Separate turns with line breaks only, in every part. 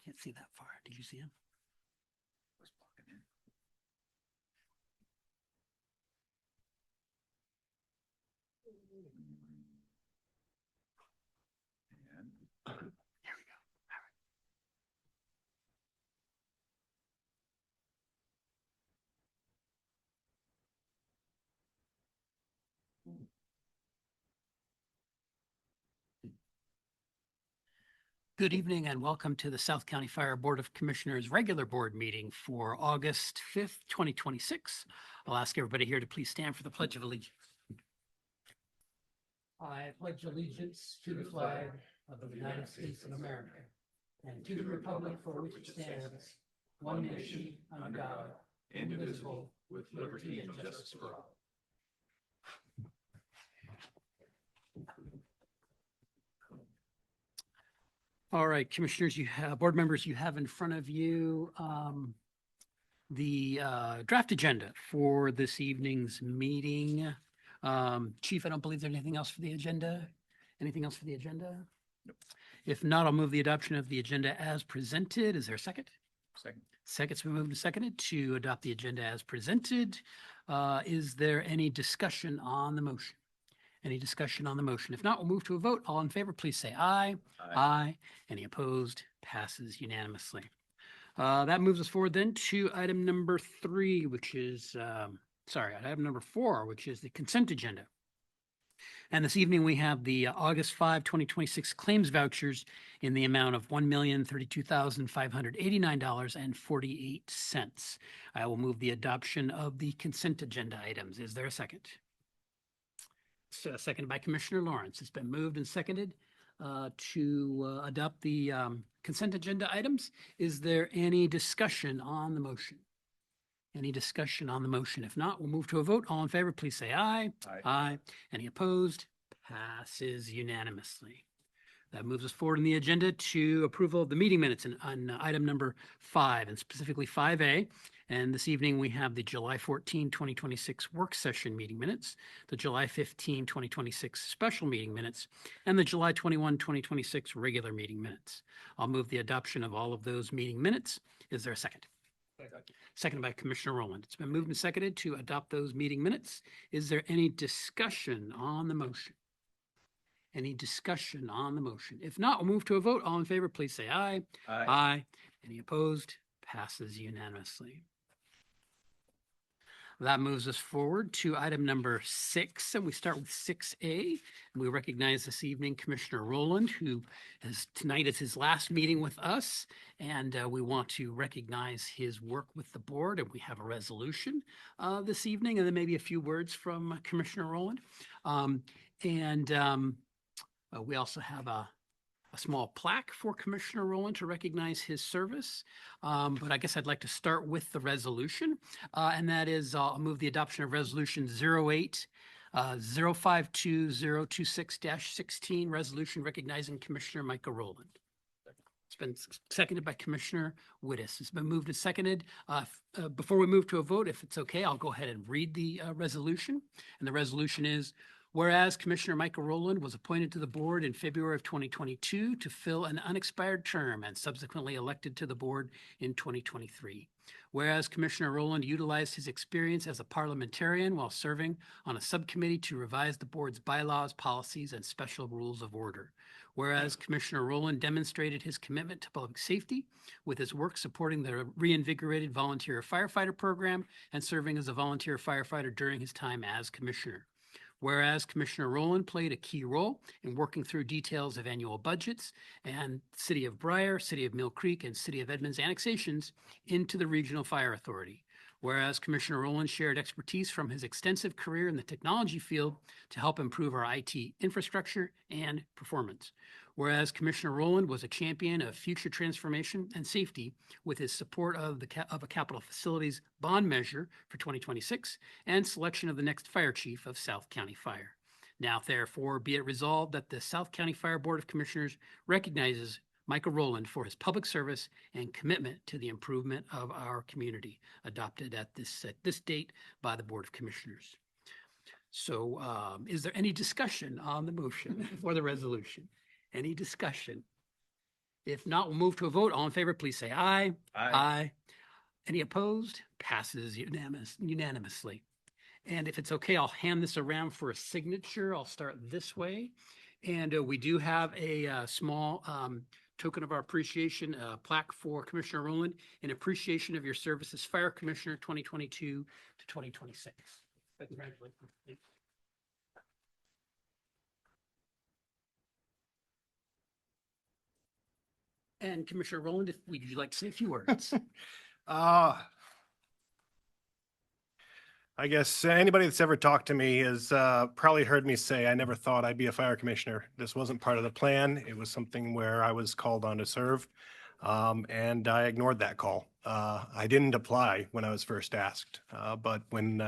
can't see that far. Did you see him? There we go. Good evening and welcome to the South County Fire Board of Commissioners regular board meeting for August 5th, 2026. I'll ask everybody here to please stand for the Pledge of Allegiance. I pledge allegiance to the flag of the United States of America and to the republic for which it stands, one nation, under God, indivisible, with liberty and justice for all. All right, commissioners, board members, you have in front of you the draft agenda for this evening's meeting. Chief, I don't believe there's anything else for the agenda. Anything else for the agenda?
Nope.
If not, I'll move the adoption of the agenda as presented. Is there a second?
Second.
Second's been moved and seconded to adopt the agenda as presented. Is there any discussion on the motion? Any discussion on the motion? If not, we'll move to a vote. All in favor, please say aye. Aye. Any opposed? Passes unanimously. That moves us forward then to item number 3, which is, item number 4, which is the consent agenda. And this evening we have the August 5, 2026 claims vouchers in the amount of $1,032,589.48. I will move the adoption of the consent agenda items. Is there a second? Seconded by Commissioner Lawrence. It's been moved and seconded to adopt the consent agenda items. Is there any discussion on the motion? Any discussion on the motion? If not, we'll move to a vote. All in favor, please say aye.
Aye.
Aye. Any opposed? Passes unanimously. That moves us forward in the agenda to approval of the meeting minutes on item number 5, and specifically 5A. And this evening we have the July 14, 2026 work session meeting minutes, the July 15, 2026 special meeting minutes, and the July 21, 2026 regular meeting minutes. I'll move the adoption of all of those meeting minutes. Is there a second? Seconded by Commissioner Rowland. It's been moved and seconded to adopt those meeting minutes. Is there any discussion on the motion? Any discussion on the motion? If not, we'll move to a vote. All in favor, please say aye.
Aye.
Aye. Any opposed? Passes unanimously. That moves us forward to item number 6, and we start with 6A. And we recognize this evening Commissioner Rowland, who tonight is his last meeting with us, and we want to recognize his work with the board, and we have a resolution this evening, and then maybe a few words from Commissioner Rowland. We also have a small plaque for Commissioner Rowland to recognize his service. But I guess I'd like to start with the resolution. And that is, I'll move the adoption of resolution 08052-026-16, resolution recognizing Commissioner Micah Rowland. It's been seconded by Commissioner Wittes. It's been moved and seconded. Before we move to a vote, if it's okay, I'll go ahead and read the resolution. And the resolution is, whereas Commissioner Micah Rowland was appointed to the board in February of 2022 to fill an unexpired term and subsequently elected to the board in 2023. Whereas Commissioner Rowland utilized his experience as a parliamentarian while serving on a subcommittee to revise the board's bylaws, policies, and special rules of order. Whereas Commissioner Rowland demonstrated his commitment to public safety with his work supporting the reinvigorated volunteer firefighter program and serving as a volunteer firefighter during his time as commissioner. Whereas Commissioner Rowland played a key role in working through details of annual budgets and City of Briar, City of Mill Creek, and City of Edmonds annexations into the Regional Fire Authority. Whereas Commissioner Rowland shared expertise from his extensive career in the technology field to help improve our IT infrastructure and performance. Whereas Commissioner Rowland was a champion of future transformation and safety with his support of a capital facilities bond measure for 2026 and selection of the next fire chief of South County Fire. Now, therefore, be it resolved that the South County Fire Board of Commissioners recognizes Micah Rowland for his public service and commitment to the improvement of our community, adopted at this date by the Board of Commissioners. So is there any discussion on the motion for the resolution? Any discussion? If not, we'll move to a vote. All in favor, please say aye.
Aye.
Any opposed? Passes unanimously. And if it's okay, I'll hand this around for a signature. I'll start this way. And we do have a small token of our appreciation plaque for Commissioner Rowland in appreciation of your service as Fire Commissioner 2022 to 2026. Congratulations. And Commissioner Rowland, would you like to say a few words?
I guess anybody that's ever talked to me has probably heard me say I never thought I'd be a fire commissioner. This wasn't part of the plan. It was something where I was called on to serve, and I ignored that call. I didn't apply when I was first asked, but when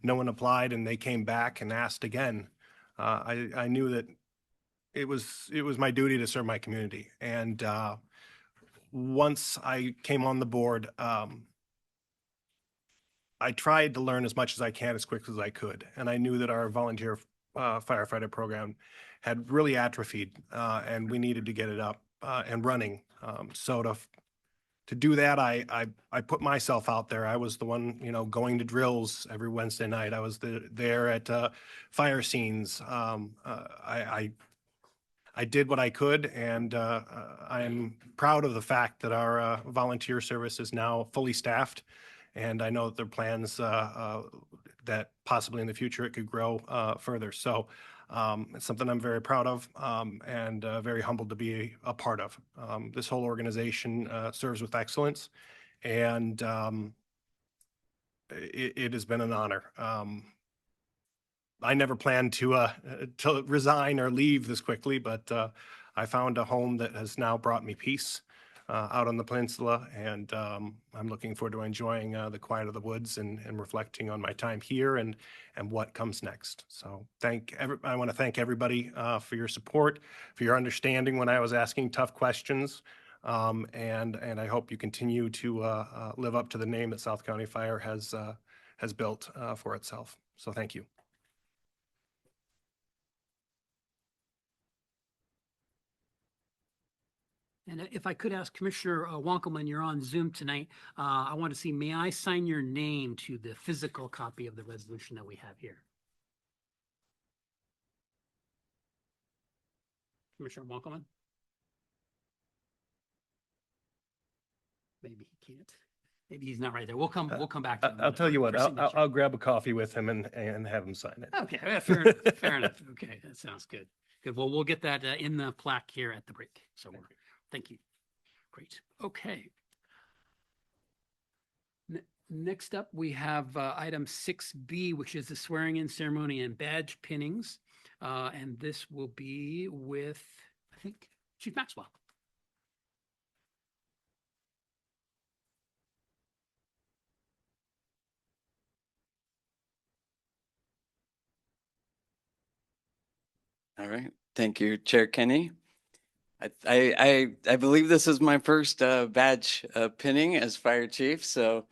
no one applied and they came back and asked again, I knew that it was my duty to serve my community. And once I came on the board, I tried to learn as much as I can as quick as I could. And I knew that our volunteer firefighter program had really atrophied and we needed to get it up and running. So to do that, I put myself out there. I was the one, going to drills every Wednesday night. I was there at fire scenes. I did what I could, and I am proud of the fact that our volunteer service is now fully staffed. And I know that there are plans that possibly in the future it could grow further. So it's something I'm very proud of and very humbled to be a part of. This whole organization serves with excellence, and it has been an honor. I never planned to resign or leave this quickly, but I found a home that has now brought me peace out on the peninsula, and I'm looking forward to enjoying the quiet of the woods and reflecting on my time here and what comes next. So I want to thank everybody for your support, for your understanding when I was asking tough questions, and I hope you continue to live up to the name that South County Fire has built for itself. So thank you.
And if I could ask Commissioner Wonkelman, you're on Zoom tonight. I want to see, may I sign your name to the physical copy of the resolution that we have here? Commissioner Wonkelman? Maybe he can't. Maybe he's not right there. We'll come back to him.
I'll tell you what, I'll grab a coffee with him and have him sign it.
Okay, fair enough. Fair enough. Okay, that sounds good. Good. Well, we'll get that in the plaque here at the break. So thank you. Great. Okay. Next up, we have item 6B, which is the swearing in ceremony and badge pinnings. And this will be with, I think, Chief Maxwell.
All right. Thank you, Chair Kenny. I believe this is my first badge pinning as fire chief, so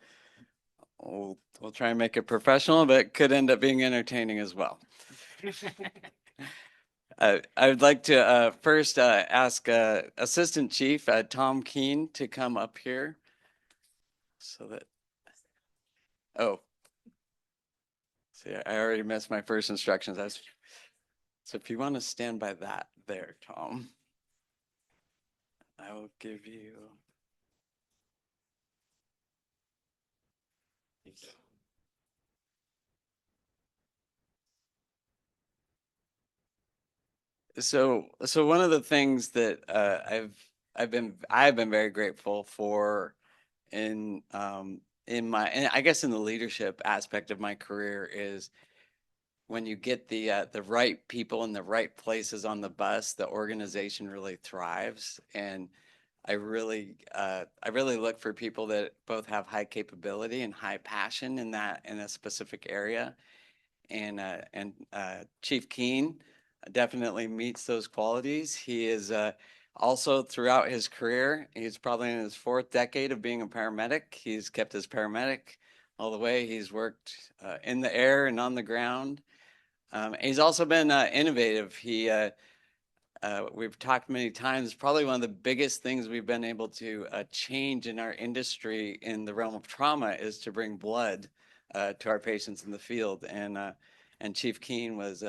we'll try and make it professional, but it could end up being entertaining as well. I would like to first ask Assistant Chief Tom Keene to come up here so that, oh, see, I already missed my first instructions. So if you want to stand by that there, Tom, I will give you. So one of the things that I've been very grateful for in my, I guess in the leadership aspect of my career is when you get the right people in the right places on the bus, the organization really thrives. And I really look for people that both have high capability and high passion in a specific area. And Chief Keene definitely meets those qualities. He is also throughout his career, he's probably in his 4th decade of being a paramedic. He's kept his paramedic all the way. He's worked in the air and on the ground. He's also been innovative. He we've talked many times, probably one of the biggest things we've been able to change in our industry in the realm of trauma is to bring blood to our patients in the field. And Chief Keen was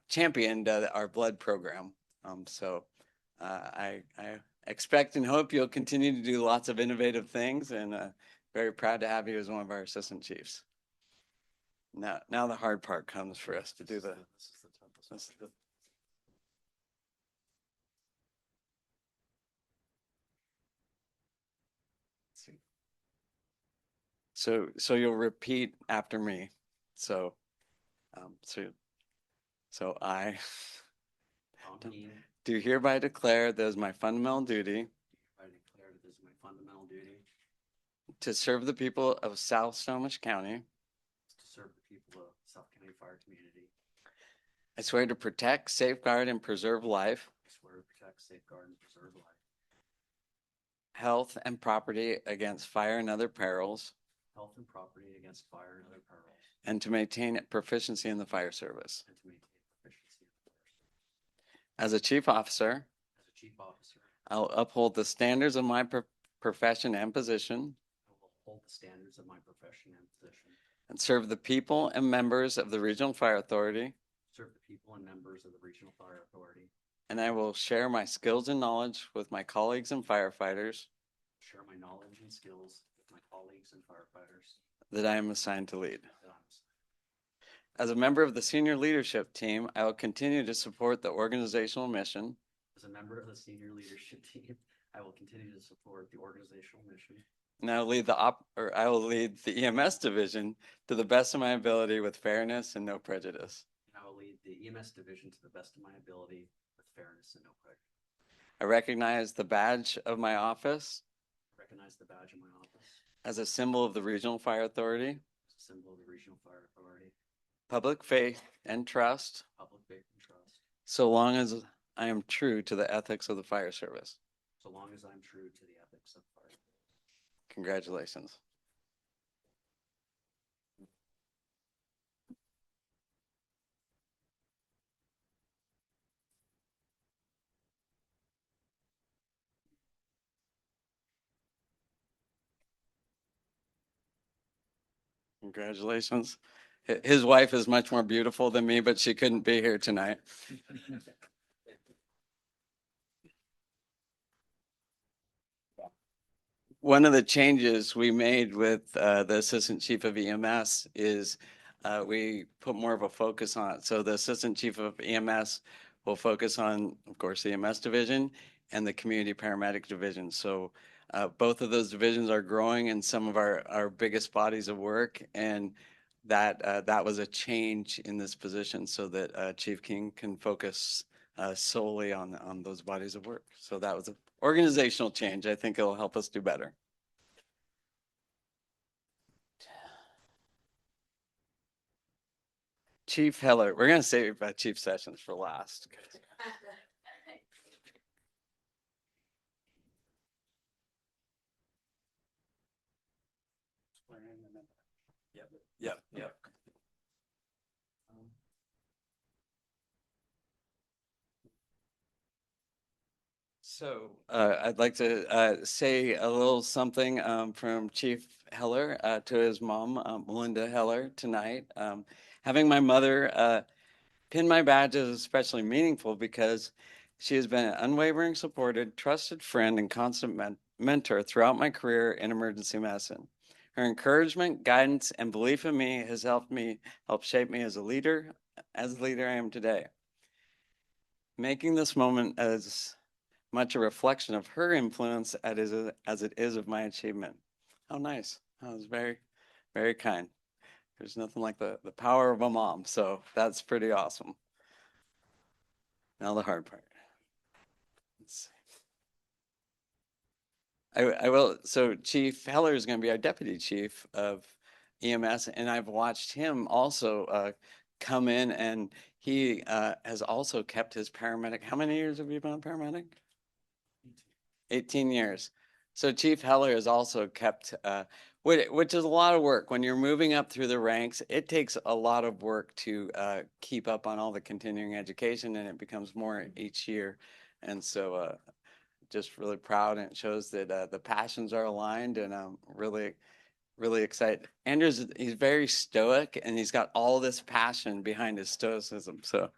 championed our blood program. I expect and hope you'll continue to do lots of innovative things, and very proud to have you as one of our assistant chiefs. Now the hard part comes for us to do the. So you'll repeat after me. So I do hereby declare that it is my fundamental duty to serve the people of South Snohomish County. I swear to protect, safeguard, and preserve life, health, and property against fire and other perils, and to maintain proficiency in the fire service. As a chief officer, I'll uphold the standards of my profession and position, and serve the people and members of the Regional Fire Authority. And I will share my skills and knowledge with my colleagues and firefighters that I am assigned to lead. As a member of the senior leadership team, I will continue to support the organizational mission. And I will lead the EMS division to the best of my ability with fairness and no prejudice. I recognize the badge of my office as a symbol of the Regional Fire Authority. Public faith and trust. So long as I am true to the ethics of the fire service. Congratulations. Congratulations. His wife is much more beautiful than me, but she couldn't be here tonight. One of the changes we made with the Assistant Chief of EMS is we put more of a focus on it. So the Assistant Chief of EMS will focus on, of course, the EMS division and the Community Paramedic division. So both of those divisions are growing in some of our biggest bodies of work, and that was a change in this position so that Chief King can focus solely on those bodies of work. So that was an organizational change. I think it'll help us do better. Chief Heller, we're going to save Chief Sessions for last. Yep. So I'd like to say a little something from Chief Heller to his mom, Melinda Heller, tonight. Having my mother pin my badge is especially meaningful because she has been an unwavering, supported, trusted friend and constant mentor throughout my career in emergency medicine. Her encouragement, guidance, and belief in me has helped shape me as the leader I am today. Making this moment as much a reflection of her influence as it is of my achievement. How nice. That was very, very kind. There's nothing like the power of a mom, so that's pretty awesome. Now the hard part. Let's see. I will. So Chief Heller is going to be our deputy chief of EMS, and I've watched him also come in, and he has also kept his paramedic. How many years have you been a paramedic? 18 years. So Chief Heller has also kept, which is a lot of work. When you're moving up through the ranks, it takes a lot of work to keep up on all the continuing education, and it becomes more each year. And so just really proud, and it shows that the passions are aligned, and I'm really, really excited. He's very stoic, and he's got all this passion behind his stoicism. So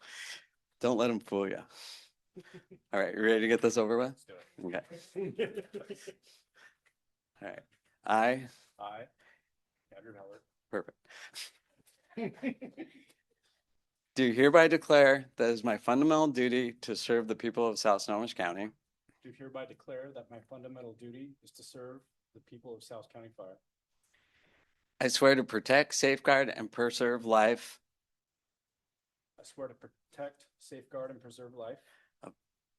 don't let him fool you. All right, you ready to get this over with? Okay. All right. I,
Andrew Heller.
perfect. Do hereby declare that it is my fundamental duty to serve the people of South Snohomish County.
Do hereby declare that my fundamental duty is to serve the people of South County Fire.
I swear to protect, safeguard, and preserve life,
I swear to protect, safeguard, and preserve life,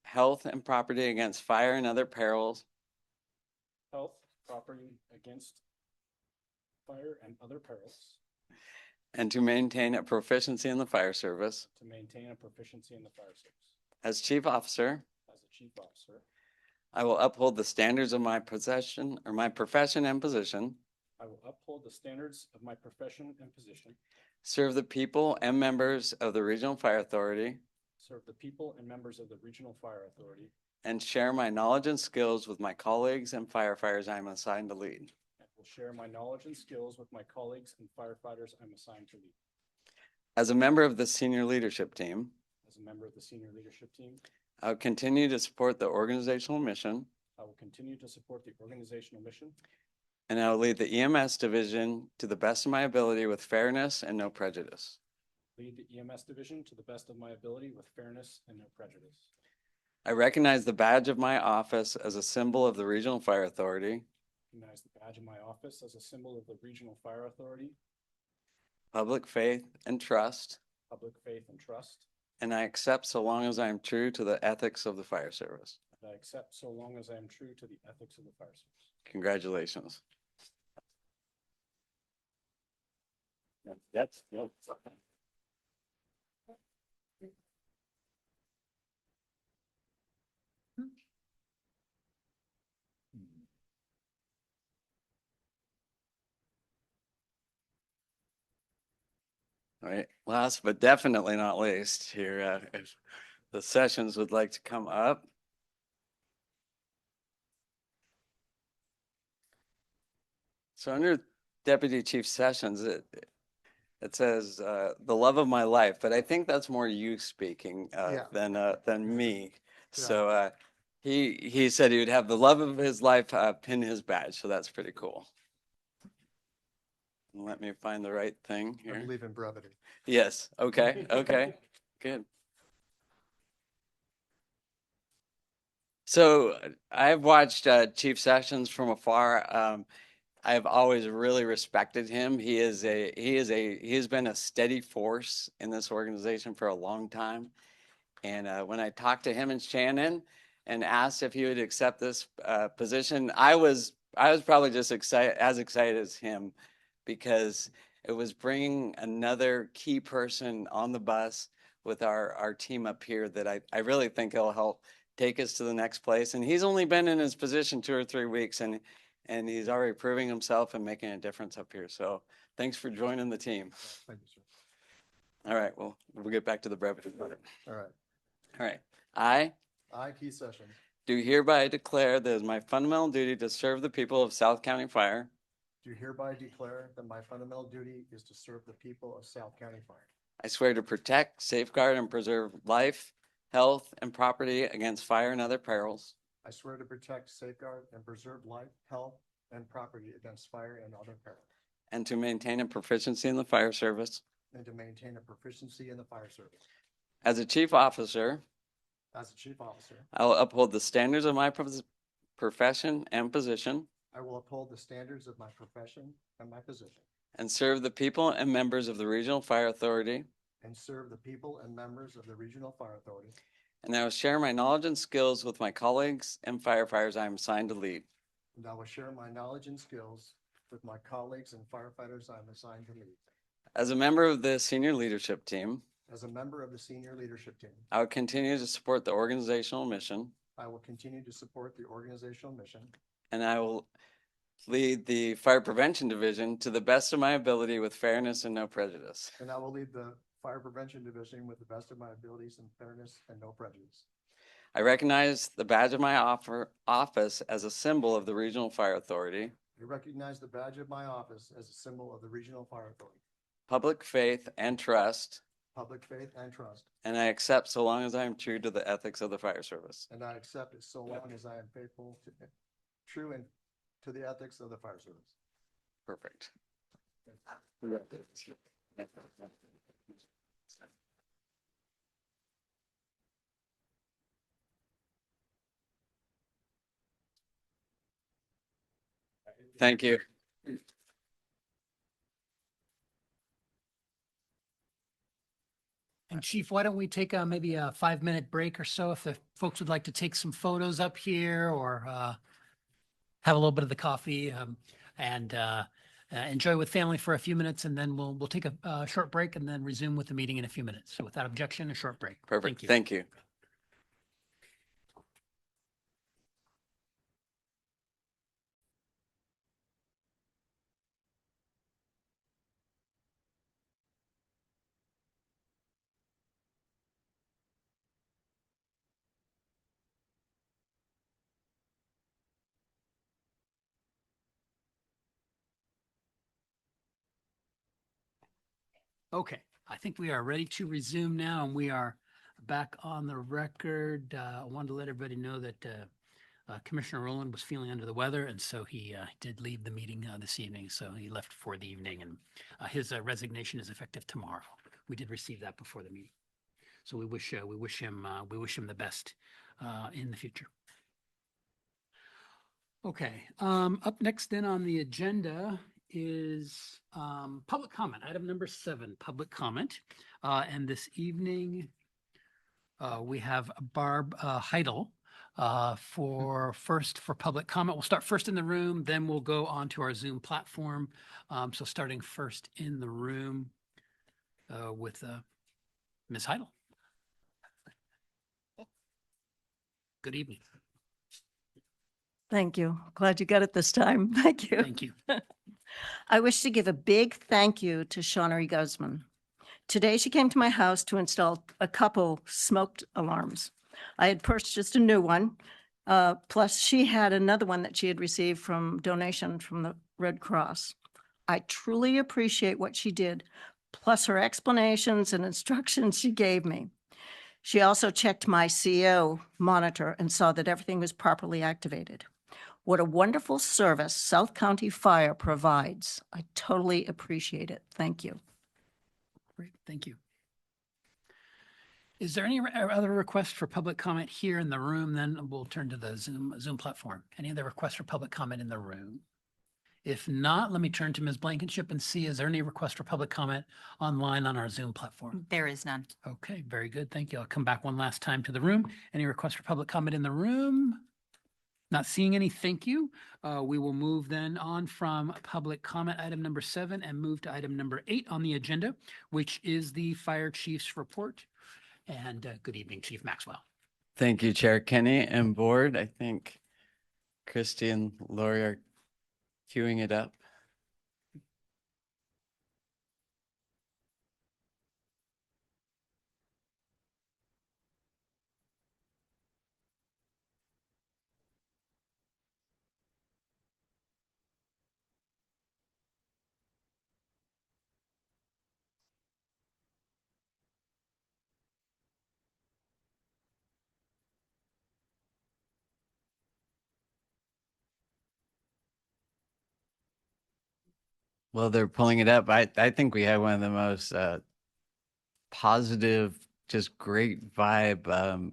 health, and property against fire and other perils,
health, property against fire and other perils,
and to maintain a proficiency in the fire service.
to maintain a proficiency in the fire service.
As Chief Officer,
As a chief officer,
I will uphold the standards of my profession and position,
I will uphold the standards of my profession and position,
serve the people and members of the Regional Fire Authority,
serve the people and members of the Regional Fire Authority,
and share my knowledge and skills with my colleagues and firefighters I am assigned to lead.
and will share my knowledge and skills with my colleagues and firefighters I'm assigned to lead.
As a member of the senior leadership team,
As a member of the senior leadership team,
I will continue to support the organizational mission,
I will continue to support the organizational mission,
and I will lead the EMS division to the best of my ability with fairness and no prejudice.
lead the EMS division to the best of my ability with fairness and no prejudice.
I recognize the badge of my office as a symbol of the Regional Fire Authority,
Recognize the badge of my office as a symbol of the Regional Fire Authority,
public faith, and trust,
public faith and trust,
and I accept so long as I am true to the ethics of the fire service.
and I accept so long as I am true to the ethics of the fire service.
Congratulations. That's, all right, last but definitely not least here, if the sessions would like to come up. So under Deputy Chief Sessions, it says, the love of my life, but I think that's more you speaking, than me. So, he said he would have the love of his life, pin his badge, so that's pretty cool. Let me find the right thing
I
here.
believe in brevity.
Yes, okay, okay, good. So I've watched Chief Sessions from afar. I've always really respected him. He has been a steady force in this organization for a long time. And when I talked to him and Shannon and asked if he would accept this position, I was probably just as excited as him, because it was bringing another key person on the bus with our team up here that I really think it'll help take us to the next place. And he's only been in his position 2 or 3 weeks, and he's already proving himself and making a difference up here. So thanks for joining the team.
Thank you, sir.
All right, well, we'll get back to the brevity.
All right.
All right. I
I, Keith Sessions,
do hereby declare that it is my fundamental duty to serve the people of South County Fire,
do hereby declare that my fundamental duty is to serve the people of South County Fire.
I swear to protect, safeguard, and preserve life, health, and property against fire and other perils,
I swear to protect, safeguard, and preserve life, health, and property against fire and other perils,
and to maintain a proficiency in the fire service.
and to maintain a proficiency in the fire service.
As a chief officer,
As a chief officer,
I will uphold the standards of my profession and position,
I will uphold the standards of my profession and my position,
and serve the people and members of the Regional Fire Authority,
and serve the people and members of the Regional Fire Authority,
and I will share my knowledge and skills with my colleagues and firefighters I am assigned to lead.
and I will share my knowledge and skills with my colleagues and firefighters I am assigned to lead.
As a member of the senior leadership team,
As a member of the senior leadership team,
I will continue to support the organizational mission,
I will continue to support the organizational mission,
and I will lead the Fire Prevention Division to the best of my ability with fairness and no prejudice.
and I will lead the Fire Prevention Division with the best of my abilities and fairness and no prejudice.
I recognize the badge of my office as a symbol of the Regional Fire Authority,
I recognize the badge of my office as a symbol of the Regional Fire Authority,
public faith and trust,
public faith and trust,
and I accept so long as I am true to the ethics of the fire service.
and I accept it so long as I am faithful to, true and to the ethics of the fire service.
Perfect. Thank you.
And Chief, why don't we take maybe a 5-minute break or so if the folks would like to take some photos up here or have a little bit of the coffee and enjoy with family for a few minutes, and then we'll take a short break and then resume with the meeting in a few minutes. So without objection, a short break.
Perfect.
Thank you.
Thank you.
Okay, I think we are ready to resume now, and we are back on the record. I wanted to let everybody know that Commissioner Rowland was feeling under the weather, and so he did leave the meeting this evening. So he left for the evening, and his resignation is effective tomorrow. We did receive that before the meeting, so we wish him the best in the future. Okay, up next then on the agenda is public comment. Item number 7, public comment. And this evening, we have Barb Heidel for public comment. We'll start first in the room, then we'll go on to our Zoom platform. So starting first in the room with Ms. Heidel. Good evening.
Thank you. Glad you got it this time. Thank you.
Thank you.
I wish to give a big thank you to Shaunery Guzman. Today, she came to my house to install a couple smoked alarms. I had purchased a new one, plus she had another one that she had received from donation from the Red Cross. I truly appreciate what she did, plus her explanations and instructions she gave me. She also checked my CO monitor and saw that everything was properly activated. What a wonderful service South County Fire provides. I totally appreciate it. Thank you.
Great, thank you. Is there any other request for public comment here in the room? Then we'll turn to the Zoom platform. Any other requests for public comment in the room? If not, let me turn to Ms. Blankenship and see, is there any request for public comment online on our Zoom platform?
There is none.
Okay, very good. Thank you. I'll come back one last time to the room. Any requests for public comment in the room? Not seeing any, thank you. We will move then on from public comment item number 7 and move to item number 8 on the agenda, which is the fire chief's report. And good evening, Chief Maxwell.
Thank you, Chair Kenny and board. I think Christy and Lori are queuing it up. Well, they're pulling it up. I think we had one of the most positive, just great vibe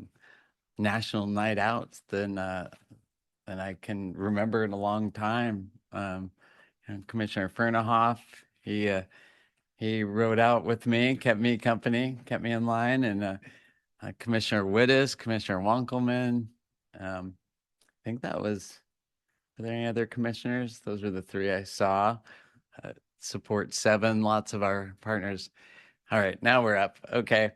national night outs than I can remember in a long time. And Commissioner Fernahoff, he rode out with me, kept me company, kept me in line, and Commissioner Wittes, Commissioner Wankelman. I think that was. Are there any other commissioners? Those were the 3 I saw. Support 7, lots of our partners. All right, now we're up. Okay.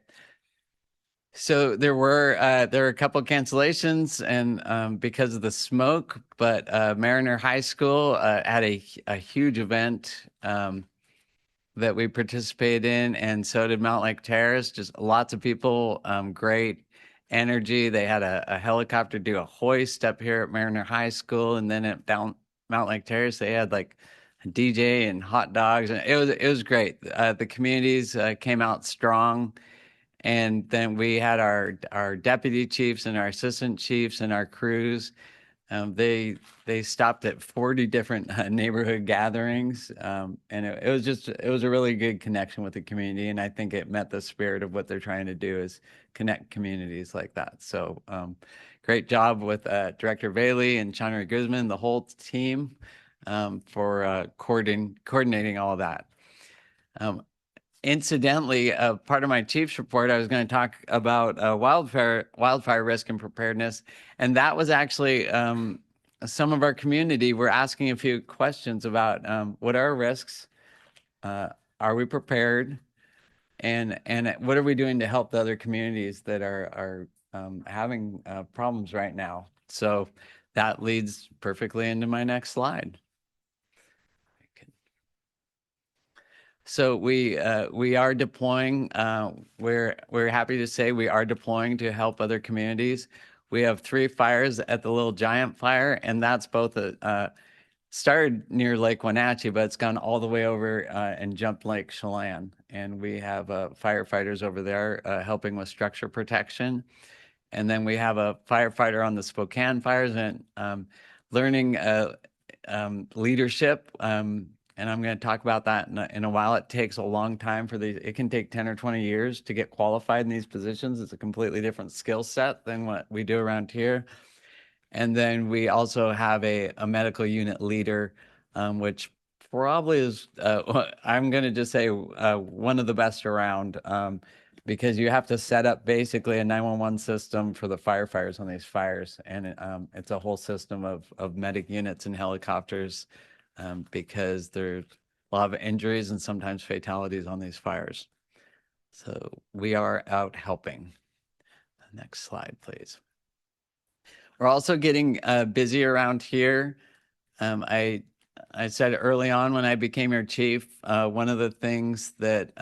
So there were a couple cancellations and because of the smoke, but Mariner High School had a huge event that we participated in, and so did Mount Lake Terrace. Just lots of people, great energy. They had a helicopter do a hoist up here at Mariner High School, and then at Mount Lake Terrace, they had like a DJ and hot dogs, and it was great. The communities came out strong. And then we had our deputy chiefs and our assistant chiefs and our crews. They stopped at 40 different neighborhood gatherings, and it was a really good connection with the community. And I think it met the spirit of what they're trying to do is connect communities like that. So great job with Director Bailey and Chandra Guzman, the whole team for coordinating all of that. Incidentally, part of my chief's report, I was going to talk about wildfire risk and preparedness, and that was actually some of our community were asking a few questions about what are our risks, are we prepared, and what are we doing to help the other communities that are having problems right now. So that leads perfectly into my next slide. So we are deploying. We're happy to say we are deploying to help other communities. We have 3 fires at the Little Giant Fire, and that's both started near Lake Wenatchee, but it's gone all the way over and jumped Lake Chelan. And we have firefighters over there helping with structure protection. And then we have a firefighter on the Spokane fires and learning leadership. And I'm going to talk about that in a while. It takes a long time for these. It can take 10 or 20 years to get qualified in these positions. It's a completely different skill set than what we do around here. And then we also have a medical unit leader, which probably is, I'm going to just say one of the best around because you have to set up basically a 911 system for the firefighters on these fires. And it's a whole system of medic units and helicopters. Because there's a lot of injuries and sometimes fatalities on these fires. So we are out helping. Next slide, please. We're also getting busy around here. I said early on when I became your chief, one of the things that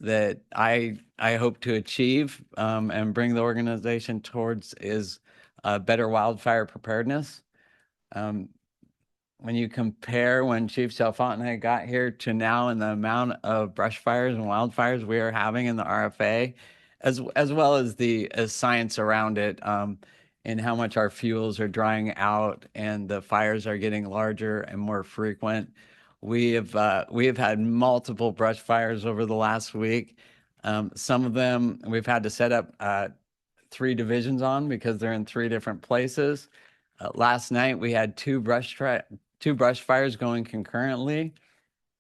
that I hope to achieve and bring the organization towards is better wildfire preparedness. When you compare when Chief Chalfant and I got here to now and the amount of brush fires and wildfires we are having in the RFA, as well as the science around it, and how much our fuels are drying out and the fires are getting larger and more frequent. We have had multiple brush fires over the last week. Some of them we've had to set up 3 divisions on because they're in 3 different places. Last night we had 2 brush fires going concurrently.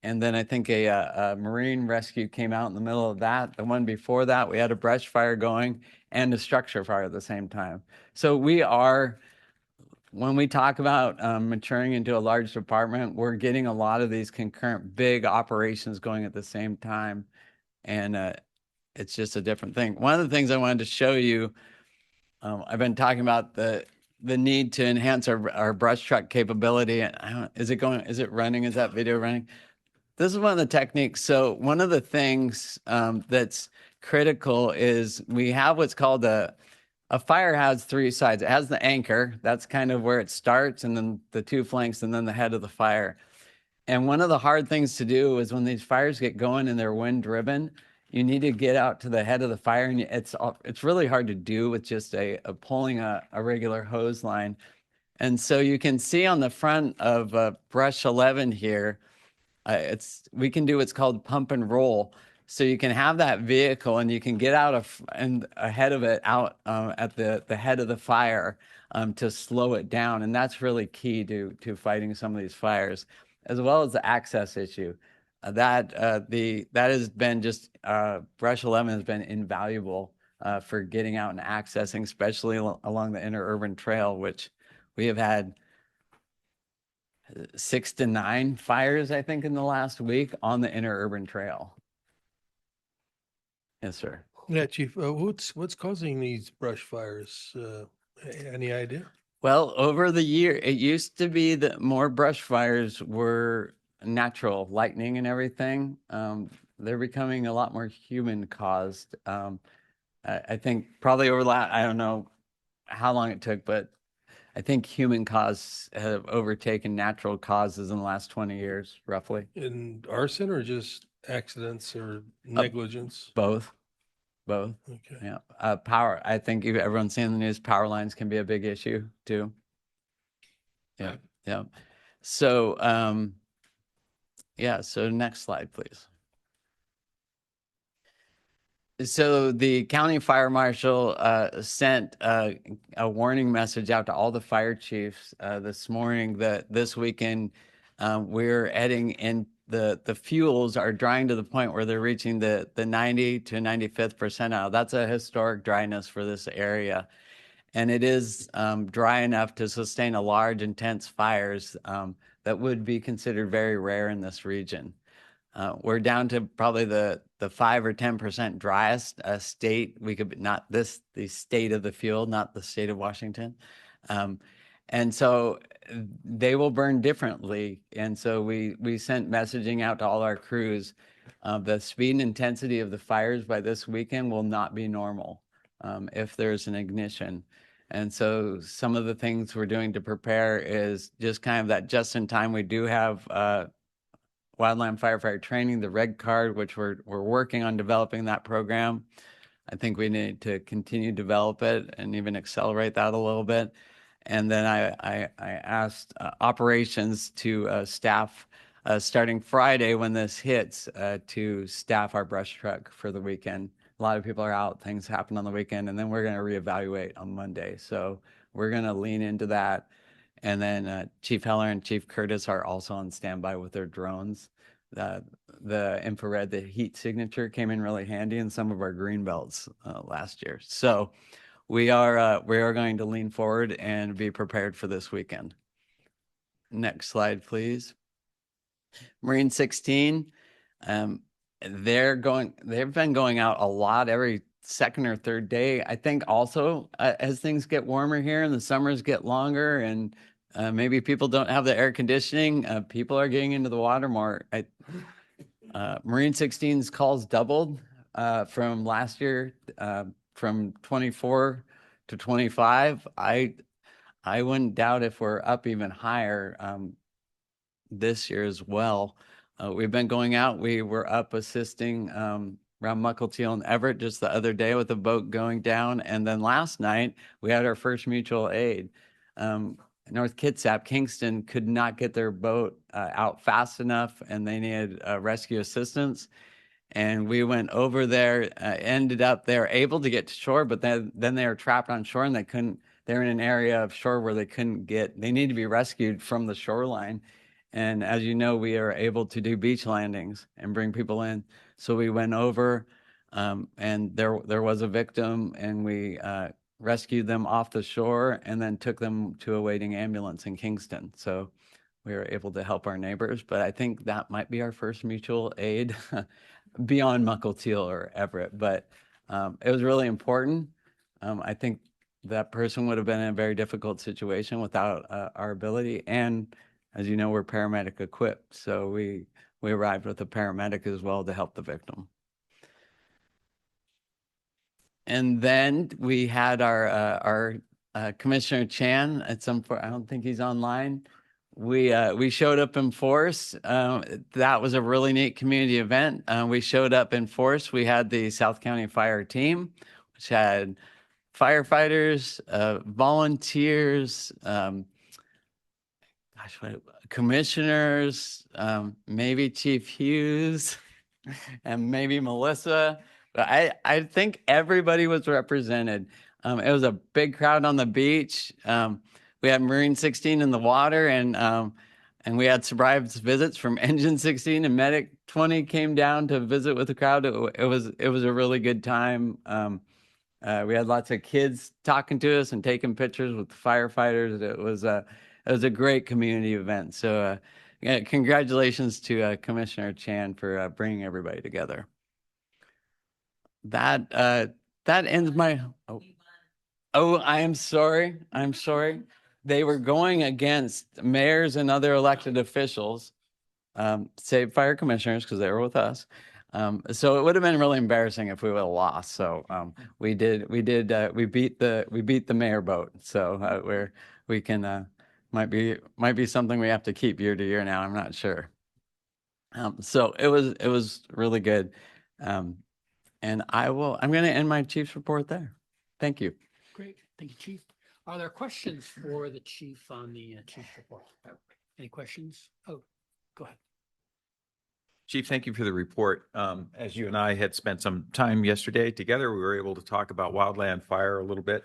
And then I think a marine rescue came out in the middle of that. The one before that, we had a brush fire going and a structure fire at the same time. So when we talk about maturing into a large department, we're getting a lot of these concurrent big operations going at the same time. And it's just a different thing. One of the things I wanted to show you, I've been talking about the need to enhance our brush truck capability. Is it running? Is that video running? This is one of the techniques. So one of the things that's critical is we have what's called a fire has 3 sides. It has the anchor. That's kind of where it starts, and then the 2 flanks, and then the head of the fire. And one of the hard things to do is when these fires get going and they're wind driven, you need to get out to the head of the fire, and it's really hard to do with just pulling a regular hose line. And so you can see on the front of brush 11 here, we can do what's called pump and roll. So you can have that vehicle and you can get out and ahead of it out at the head of the fire to slow it down. And that's really key to fighting some of these fires, as well as the access issue. That has been just brush 11 has been invaluable for getting out and accessing, especially along the interurban trail, which we have had 6 to 9 fires, I think, in the last week on the interurban trail. Yes, sir.
Yeah, Chief, what's causing these brush fires? Any idea?
Well, over the year, it used to be that more brush fires were natural, lightning and everything. They're becoming a lot more human caused. I think probably over the last, I don't know how long it took, but I think human causes have overtaken natural causes in the last 20 years, roughly.
In arson or just accidents or negligence?
Both, both.
Okay.
Yeah. Power, I think everyone's seen the news, power lines can be a big issue too. Yeah, yeah. So, yeah, so next slide, please. So the county fire marshal sent a warning message out to all the fire chiefs this morning that this weekend we're heading in, the fuels are drying to the point where they're reaching the 90 to 95th percentile. That's a historic dryness for this area. And it is dry enough to sustain a large, intense fires that would be considered very rare in this region. We're down to probably the 5 or 10% driest state. We could not this the state of the field, not the state of Washington. And so they will burn differently. And so we sent messaging out to all our crews. The speed and intensity of the fires by this weekend will not be normal if there's an ignition. And so some of the things we're doing to prepare is just kind of that just in time. We do have wildland firefighter training, the red card, which we're working on developing that program. I think we need to continue to develop it and even accelerate that a little bit. And then I asked operations to staff starting Friday when this hits to staff our brush truck for the weekend. A lot of people are out, things happen on the weekend, and then we're going to reevaluate on Monday. So we're going to lean into that. And then Chief Heller and Chief Curtis are also on standby with their drones. The infrared, the heat signature came in really handy in some of our green belts last year. So we are going to lean forward and be prepared for this weekend. Next slide, please. Marine 16, they've been going out a lot every second or third day. I think also as things get warmer here and the summers get longer and maybe people don't have the air conditioning, people are getting into the water more. Marine 16's calls doubled from last year, from 24 to 25. I wouldn't doubt if we're up even higher this year as well. We've been going out. We were up assisting around Muckleteel and Everett just the other day with a boat going down. And then last night, we had our first mutual aid. North Kitsap, Kingston could not get their boat out fast enough, and they needed rescue assistance. And we went over there, ended up, they were able to get to shore, but then they were trapped on shore and they're in an area of shore where they need to be rescued from the shoreline. And as you know, we are able to do beach landings and bring people in. So we went over and there was a victim, and we rescued them off the shore and then took them to a waiting ambulance in Kingston. So we were able to help our neighbors. But I think that might be our first mutual aid beyond Muckleteel or Everett. But it was really important. I think that person would have been in a very difficult situation without our ability. And as you know, we're paramedic equipped, so we arrived with a paramedic as well to help the victim. And then we had our Commissioner Chan at some point. I don't think he's online. We showed up in force. That was a really neat community event. We showed up in force. We had the South County Fire Team, which had firefighters, volunteers, commissioners, maybe Chief Hughes, and maybe Melissa. But I think everybody was represented. It was a big crowd on the beach. We had Marine 16 in the water, and we had surprise visits from Engine 16 and Medic 20 came down to visit with the crowd. It was a really good time. We had lots of kids talking to us and taking pictures with the firefighters. It was a great community event. So yeah, congratulations to Commissioner Chan for bringing everybody together. that ends my, oh, I am sorry. I'm sorry. They were going against mayors and other elected officials, save fire commissioners because they were with us. So it would have been really embarrassing if we would have lost. So we beat the mayor vote. So we can might be something we have to keep year to year now. I'm not sure. So it was really good. And I'm going to end my chief's report there. Thank you.
Great. Thank you, Chief. Are there questions for the chief on the chief's report? Any questions? Oh, go ahead.
Chief, thank you for the report. As you and I had spent some time yesterday together, we were able to talk about wildland fire a little bit.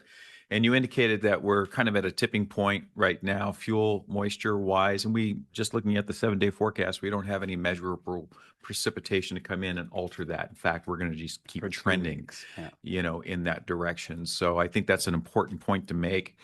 And you indicated that we're kind of at a tipping point right now, fuel moisture wise. And we, just looking at the 7-day forecast, we don't have any measurable precipitation to come in and alter that. In fact, we're going to just keep
For 2
trending,
weeks, yeah.
in that direction. So I think that's an important point to make.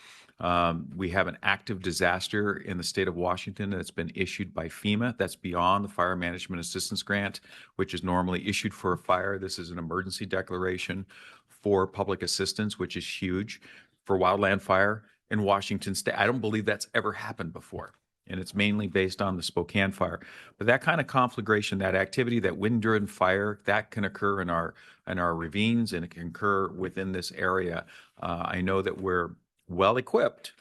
We have an active disaster in the state of Washington that's been issued by FEMA. That's beyond the Fire Management Assistance Grant, which is normally issued for a fire. This is an emergency declaration for public assistance, which is huge for wildland fire in Washington state. I don't believe that's ever happened before. And it's mainly based on the Spokane fire. But that kind of conflagration, that activity, that wind-driven fire, that can occur in our ravines, and it can occur within this area. I know that we're well equipped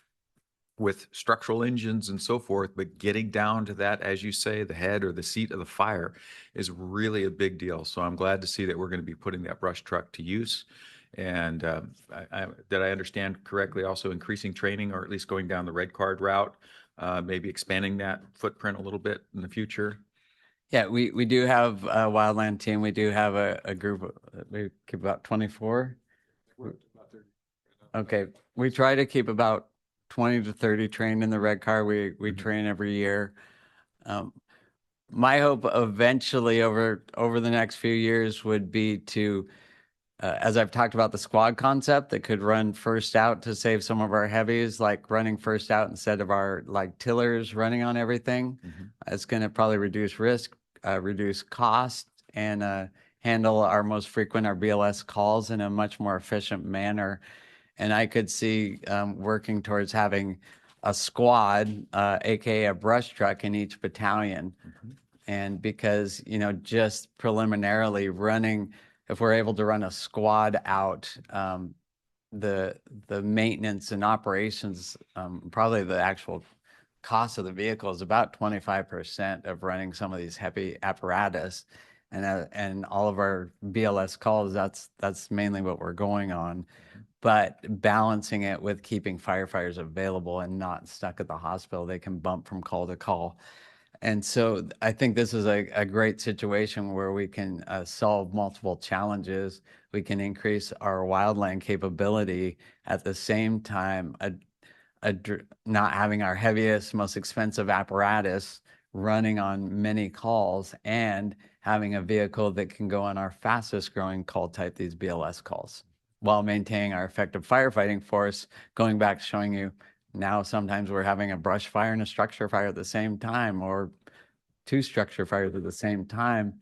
with structural engines and so forth, but getting down to that, as you say, the head or the seat of the fire is really a big deal. So I'm glad to see that we're going to be putting that brush truck to use. And did I understand correctly, also increasing training, or at least going down the red card route, maybe expanding that footprint a little bit in the future?
Yeah, we do have a wildland team. We do have a group, we keep about 24. Okay, we try to keep about 20 to 30 trained in the red car. We train every year. My hope eventually over the next few years would be to, as I've talked about the squad concept that could run first out to save some of our heavies, like running first out instead of our like tillers running on everything. It's going to probably reduce risk, reduce cost, and handle our most frequent, our BLS calls in a much more efficient manner. And I could see working towards having a squad, AKA a brush truck in each battalion. And because, just preliminarily running, if we're able to run a squad out, the maintenance and operations, probably the actual cost of the vehicle is about 25% of running some of these heavy apparatus. And all of our BLS calls, that's mainly what we're going on. But balancing it with keeping firefighters available and not stuck at the hospital, they can bump from call to call. And so I think this is a great situation where we can solve multiple challenges. We can increase our wildland capability at the same time, not having our heaviest, most expensive apparatus running on many calls, and having a vehicle that can go on our fastest growing call type, these BLS calls, while maintaining our effective firefighting force. Going back, showing you now sometimes we're having a brush fire and a structure fire at the same time, or 2 structure fires at the same time.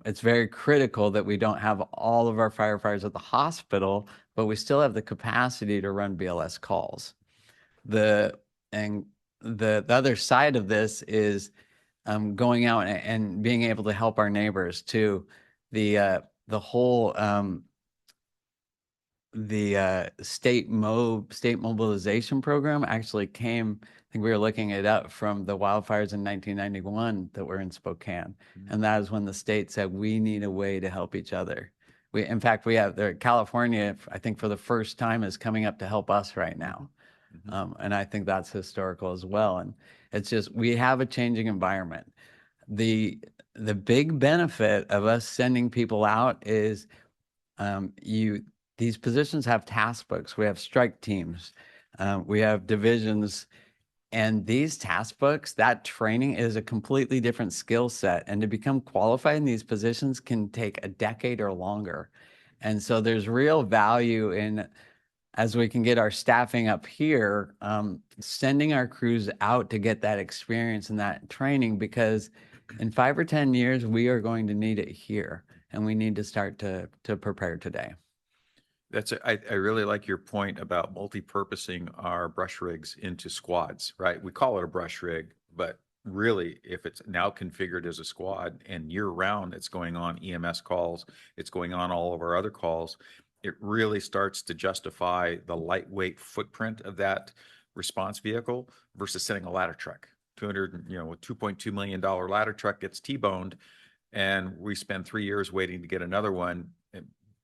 It's very critical that we don't have all of our firefighters at the hospital, but we still have the capacity to run BLS calls. The other side of this is going out and being able to help our neighbors too. The whole state mobilization program actually came, I think we were looking it up, from the wildfires in 1991 that were in Spokane. And that is when the state said, we need a way to help each other. In fact, we have California, I think for the first time, is coming up to help us right now. And I think that's historical as well. And it's just, we have a changing environment. The big benefit of us sending people out is these positions have task books. We have strike teams. We have divisions. And these task books, that training is a completely different skill set. And to become qualified in these positions can take a decade or longer. And so there's real value in, as we can get our staffing up here, sending our crews out to get that experience and that training, because in 5 or 10 years, we are going to need it here. and we need to start to prepare today.
I really like your point about multi-purposing our brush rigs into squads, right? We call it a brush rig, but really if it's now configured as a squad and year round, it's going on EMS calls, it's going on all of our other calls, it really starts to justify the lightweight footprint of that response vehicle versus sending a ladder truck. A $2.2 million ladder truck gets T-boned and we spend 3 years waiting to get another one.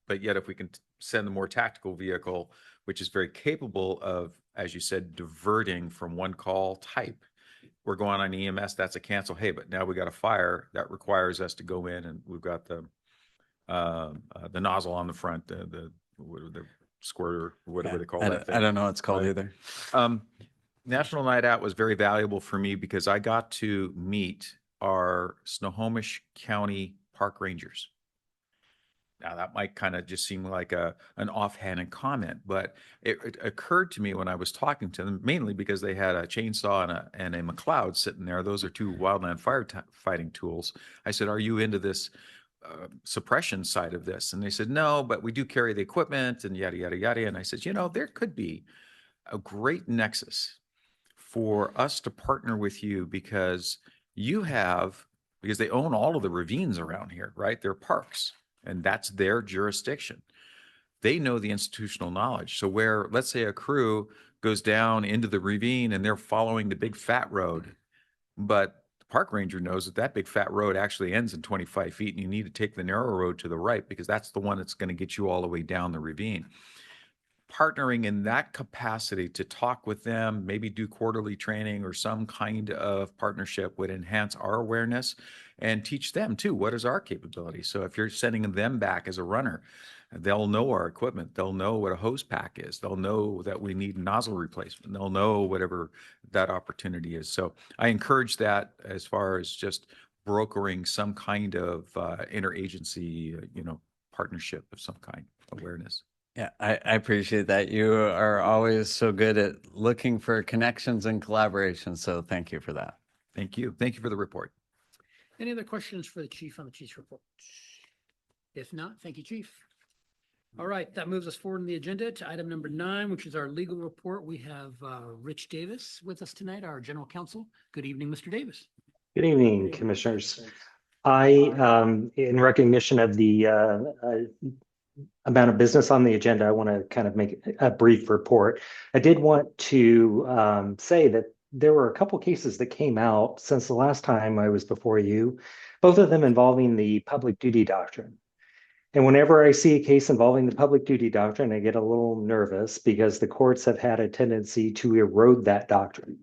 But yet if we can send a more tactical vehicle, which is very capable of, as you said, diverting from one call type, we're going on EMS, that's a cancel. Hey, but now we got a fire that requires us to go in, and we've got the nozzle on the front, the squirter, whatever they call that thing.
I don't know what it's called
Right.
either.
National Night Out was very valuable for me because I got to meet our Snohomish County Park Rangers. Now that might kind of just seem like an offhanded comment, but it occurred to me when I was talking to them, mainly because they had a chainsaw and a McLeod sitting there. Those are two wildland fighting tools. I said, "Are you into this suppression side of this?" And they said, "No, but we do carry the equipment and yada yada yada." And I said, there could be a great nexus for us to partner with you because they own all of the ravines around here, right? They're parks. And that's their jurisdiction. They know the institutional knowledge. So where, let's say, a crew goes down into the ravine and they're following the big fat road, but the park ranger knows that that big fat road actually ends in 25 feet and you need to take the narrow road to the right because that's the one that's going to get you all the way down the ravine. Partnering in that capacity to talk with them, maybe do quarterly training or some kind of partnership would enhance our awareness and teach them too, what is our capability? So if you're sending them back as a runner, they'll know our equipment. They'll know what a hose pack is. They'll know that we need nozzle replacement. They'll know whatever that opportunity is. So I encourage that as far as just brokering some kind of interagency, partnership of some kind, awareness.
Yeah, I appreciate that. You are always so good at looking for connections and collaboration. So thank you for that.
Thank you. Thank you for the report.
Any other questions for the chief on the chief's report? If not, thank you, chief. All right, that moves us forward in the agenda to item number 9, which is our legal report. We have Rich Davis with us tonight, our general counsel. Good evening, Mr. Davis.
Good evening, commissioners. In recognition of the amount of business on the agenda, I want to kind of make a brief report. I did want to say that there were a couple cases that came out since the last time I was before you, both of them involving the public duty doctrine. And whenever I see a case involving the public duty doctrine, I get a little nervous because the courts have had a tendency to erode that doctrine.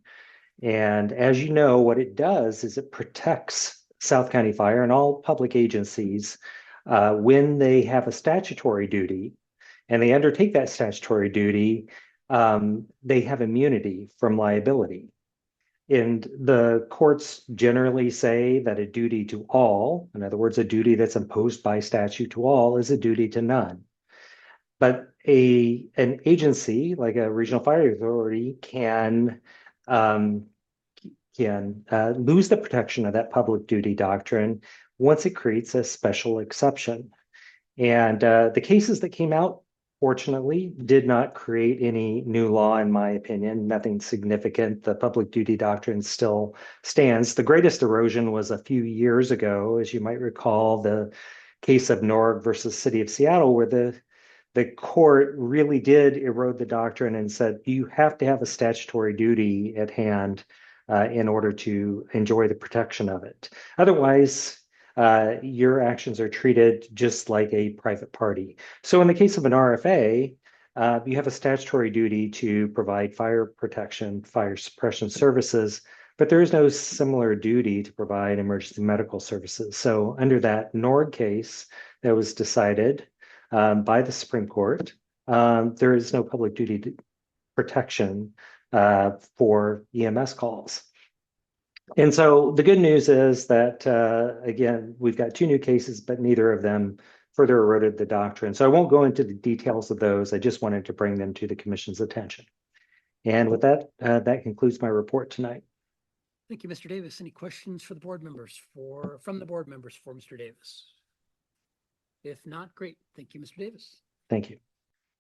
And as you know, what it does is it protects South County Fire and all public agencies when they have a statutory duty and they undertake that statutory duty, they have immunity from liability. And the courts generally say that a duty to all, in other words, a duty that's imposed by statute to all, is a duty to none. But an agency like a regional fire authority can lose the protection of that public duty doctrine once it creates a special exception. And the cases that came out, fortunately, did not create any new law, in my opinion, nothing significant. The public duty doctrine still stands. The greatest erosion was a few years ago, as you might recall, the case of Norg versus City of Seattle, where the court really did erode the doctrine and said, you have to have a statutory duty at hand in order to enjoy the protection of it. Otherwise, your actions are treated just like a private party. So in the case of an RFA, you have a statutory duty to provide fire protection, fire suppression services, but there is no similar duty to provide emergency medical services. So under that Norg case that was decided by the Supreme Court, there is no public duty protection for EMS calls. And so the good news is that, again, we've got 2 new cases, but neither of them further eroded the doctrine. So I won't go into the details of those. I just wanted to bring them to the commission's attention. And with that, that concludes my report tonight.
Thank you, Mr. Davis. Any questions for the board members from the board members for Mr. Davis? If not, great. Thank you, Mr. Davis.
Thank you.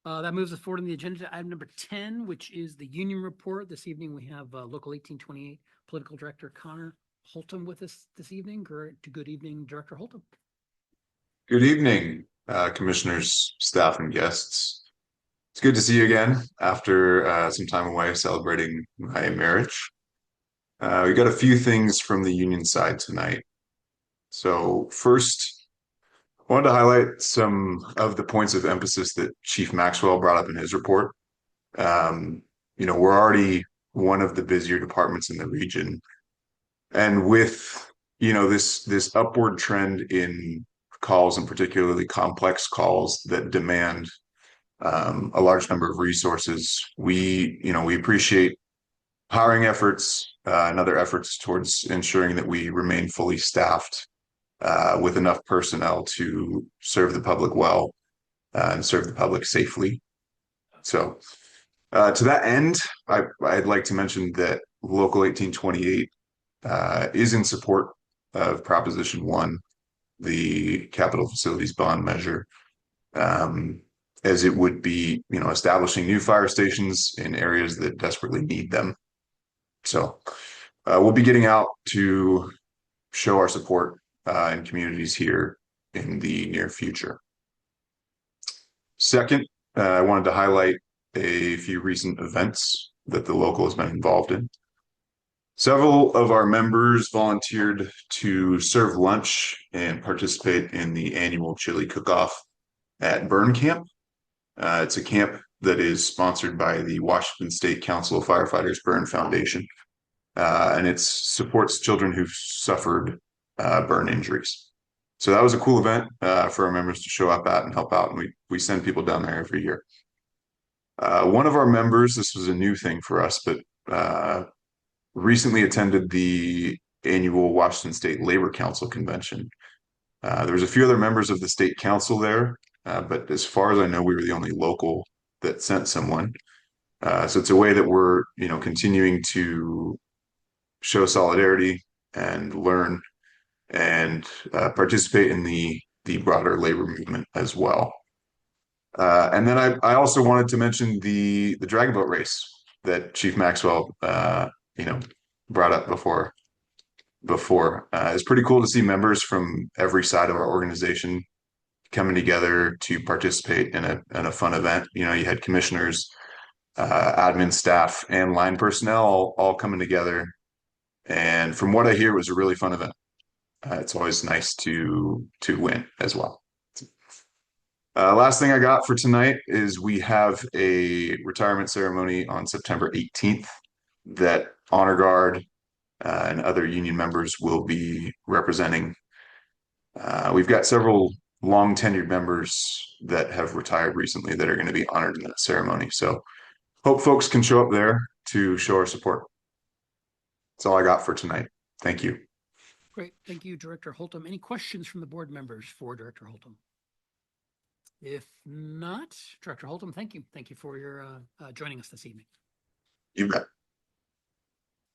That moves us forward on the agenda to item number 10, which is the union report. This evening, we have Local 1828 Political Director Connor Holtum with us this evening. Good evening, Director Holtum.
Good evening, commissioners, staff, and guests. It's good to see you again after some time away celebrating my marriage. We got a few things from the union side tonight. So first, I wanted to highlight some of the points of emphasis that Chief Maxwell brought up in his report. We're already one of the busier departments in the region. And with, this upward trend in calls, and particularly complex calls that demand a large number of resources, we appreciate hiring efforts and other efforts towards ensuring that we remain fully staffed with enough personnel to serve the public well and serve the public safely. So to that end, I'd like to mention that Local 1828 is in support of Proposition 1, the capital facilities bond measure, as it would be, establishing new fire stations in areas that desperately need them. So we'll be getting out to show our support in communities here in the near future. Second, I wanted to highlight a few recent events that the local has been involved in. Several of our members volunteered to serve lunch and participate in the annual chili cook-off at Burn Camp. It's a camp that is sponsored by the Washington State Council of Firefighters Burn Foundation, and it supports children who've suffered burn injuries. So that was a cool event for our members to show up at and help out, and we send people down there every year. One of our members, this was a new thing for us, but recently attended the annual Washington State Labor Council convention. There was a few other members of the state council there, but as far as I know, we were the only local that sent someone. So it's a way that we're, continuing to show solidarity and learn and participate in the broader labor movement as well. And then I also wanted to mention the dragon boat race that Chief Maxwell brought up before. It's pretty cool to see members from every side of our organization coming together to participate in a fun event. You had commissioners, admin staff, and line personnel all coming together. And from what I hear, it was a really fun event. It's always nice to win as well. Last thing I got for tonight is we have a retirement ceremony on September 18th that Honor Guard and other union members will be representing. We've got several long tenured members that have retired recently that are going to be honored in that ceremony. So hope folks can show up there to show our support. That's all I got for tonight. Thank you.
Great. Thank you, Director Holtum. Any questions from the board members for Director Holtum? If not, Director Holtum, thank you. Thank you for your joining us this evening.
You bet.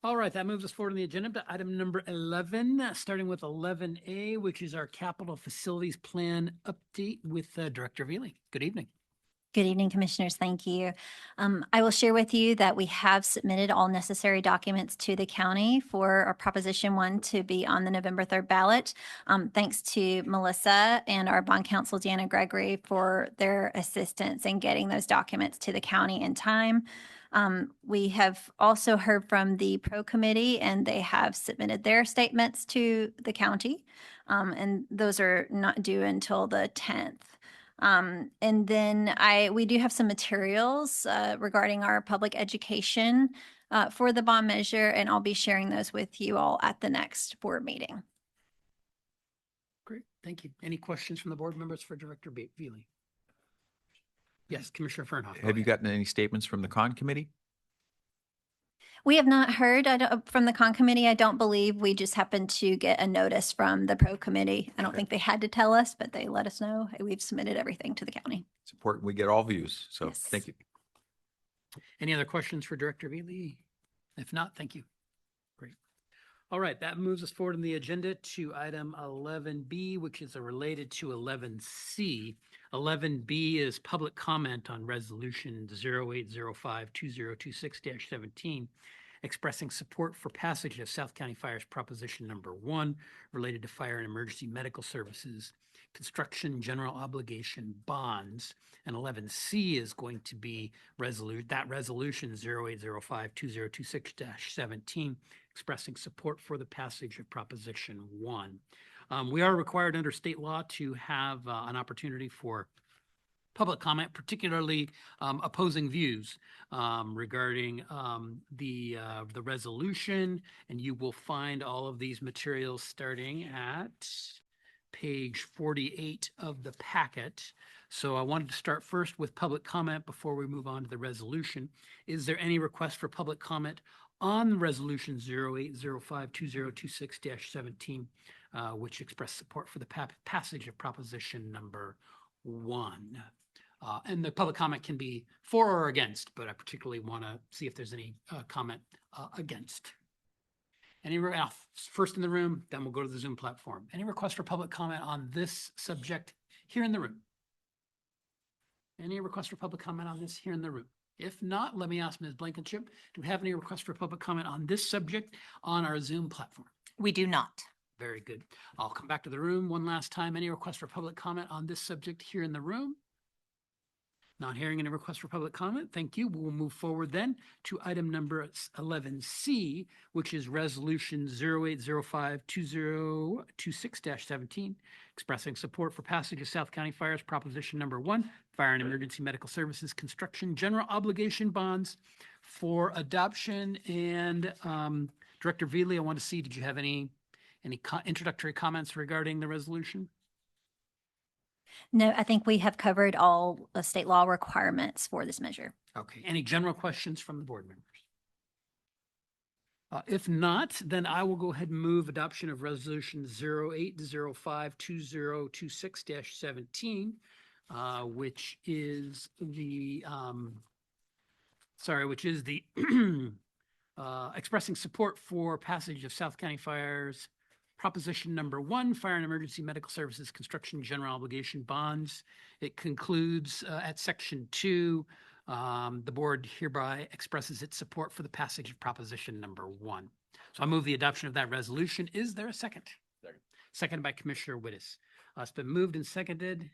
All right, that moves us forward on the agenda to item number 11, starting with 11A, which is our capital facilities plan update with Director Veely. Good evening.
Good evening, Commissioners. Thank you. I will share with you that we have submitted all necessary documents to the county for our Proposition 1 to be on the November 3rd ballot. Thanks to Melissa and our bond counsel, Deanna Gregory, for their assistance in getting those documents to the county in time. We have also heard from the Pro Committee, and they have submitted their statements to the county, and those are not due until the 10th. And then we do have some materials regarding our public education for the bond measure, and I'll be sharing those with you all at the next board meeting.
Great, thank you. Any questions from the board members for Director Veely? Yes, Commissioner Fernhoff.
Have you gotten any statements from the con committee?
We have not heard from the con committee. I don't believe. We just happened to get a notice from the Pro Committee. I don't think they had to tell us, but they let us know. Hey, we've submitted everything to the county.
It's important we get all views. So
Yes.
Thank you.
Any other questions for Director Veely? If not, thank you. Great. All right, that moves us forward in the agenda to item 11B, which is related to 11C. 11B is public comment on resolution 0805-2026-17, expressing support for passage of South County Fire's Proposition Number 1 related to fire and emergency medical services, construction general obligation bonds. And 11C is going to be resolution 0805-2026-17, expressing support for the passage of Proposition 1. We are required under state law to have an opportunity for public comment, particularly opposing views regarding the resolution. And you will find all of these materials starting at page 48 of the packet. So I wanted to start first with public comment before we move on to the resolution. Is there any request for public comment on resolution 0805-2026-17, which expressed support for the passage of proposition number 1? And the public comment can be for or against, but I particularly want to see if there's any comment against. First in the room, then we'll go to the Zoom platform. Any request for public comment on this subject here in the room? Any request for public comment on this here in the room? If not, let me ask Ms. Blankenship, do we have any requests for public comment on this subject on our Zoom platform?
We do not.
Very good. I'll come back to the room one last time. Any requests for public comment on this subject here in the room? Not hearing any requests for public comment. Thank you. We'll move forward then to item number 11C, which is resolution 0805-2026-17, expressing support for passage of South County Fire's Proposition Number 1, Fire and Emergency Medical Services Construction General Obligation Bonds for adoption. And Director Veely, I want to see, did you have any introductory comments regarding the resolution?
No, I think we have covered all state law requirements for this measure.
Okay. Any general questions from the board members? If not, then I will go ahead and move adoption of resolution 0805-2026-17, which is the expressing support for passage of South County Fire's Proposition Number 1, Fire and Emergency Medical Services Construction General Obligation Bonds. It concludes at Section 2. The board hereby expresses its support for the passage of Proposition Number 1. So I move the adoption of that resolution. Is there a second? Second. Seconded by Commissioner Wittes. It's been moved and seconded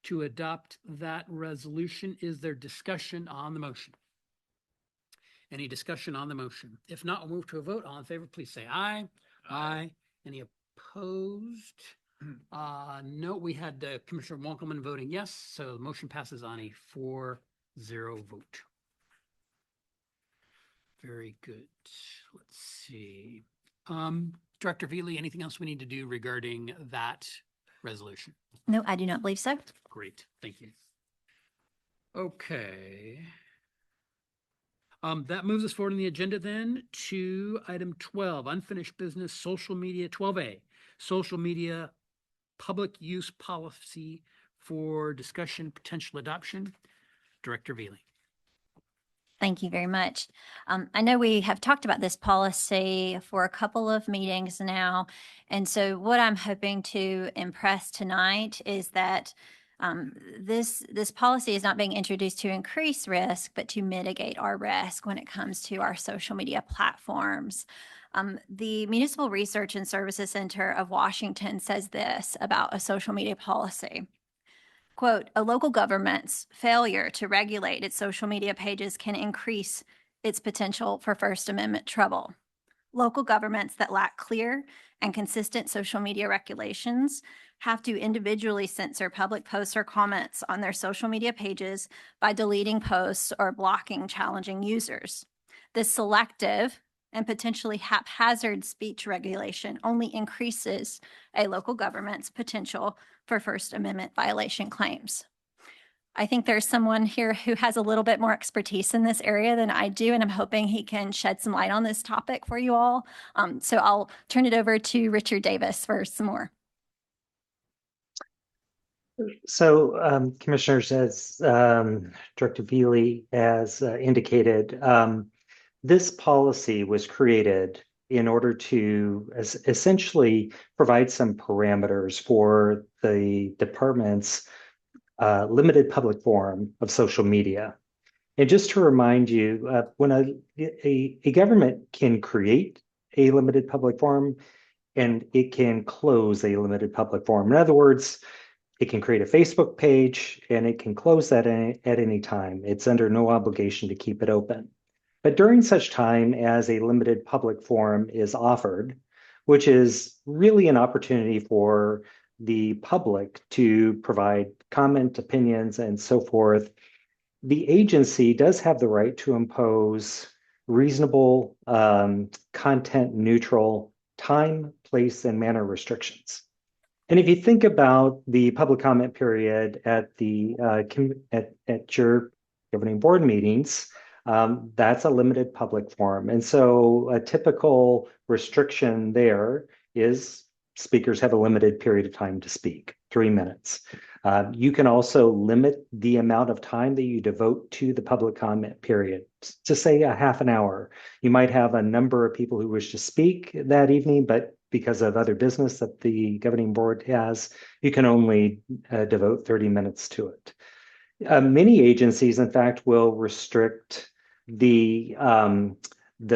to adopt that resolution. Is there discussion on the motion? Any discussion on the motion? If not, we'll move to a vote. All in favor, please say aye. Aye. Any opposed? No, we had Commissioner Wonkelman voting yes, so the motion passes on a 4-0 vote. Very good. Let's see. Director Veely, anything else we need to do regarding that resolution?
No, I do not believe so.
Great, thank you. Okay. That moves us forward in the agenda then to item 12, unfinished business, social media, 12A, social media public use policy for discussion, potential adoption. Director Veely.
Thank you very much. I know we have talked about this policy for a couple of meetings now. And so what I'm hoping to impress tonight is that this policy is not being introduced to increase risk, but to mitigate our risk when it comes to our social media platforms. The Municipal Research and Services Center of Washington says this about a social media policy. Quote, a local government's failure to regulate its social media pages can increase its potential for First Amendment trouble. Local governments that lack clear and consistent social media regulations have to individually censor public posts or comments on their social media pages by deleting posts or blocking challenging users. This selective and potentially haphazard speech regulation only increases a local government's potential for First Amendment violation claims. I think there's someone here who has a little bit more expertise in this area than I do, and I'm hoping he can shed some light on this topic for you all. So I'll turn it over to Richard Davis for some more.
So, Commissioners, as Director Veely has indicated, this policy was created in order to essentially provide some parameters for the department's limited public forum of social media. And just to remind you, when a government can create a limited public forum and it can close a limited public forum. In other words, it can create a Facebook page and it can close that at any time. It's under no obligation to keep it open. But during such time as a limited public forum is offered, which is really an opportunity for the public to provide comment, opinions, and so forth, the agency does have the right to impose reasonable, content neutral time, place, and manner restrictions. And if you think about the public comment period at the at your governing board meetings, that's a limited public forum. And so a typical restriction there is speakers have a limited period of time to speak, 3 minutes. You can also limit the amount of time that you devote to the public comment period to say a half an hour. You might have a number of people who wish to speak that evening, but because of other business that the governing board has, you can only devote 30 minutes to it. Many agencies, in fact, will restrict the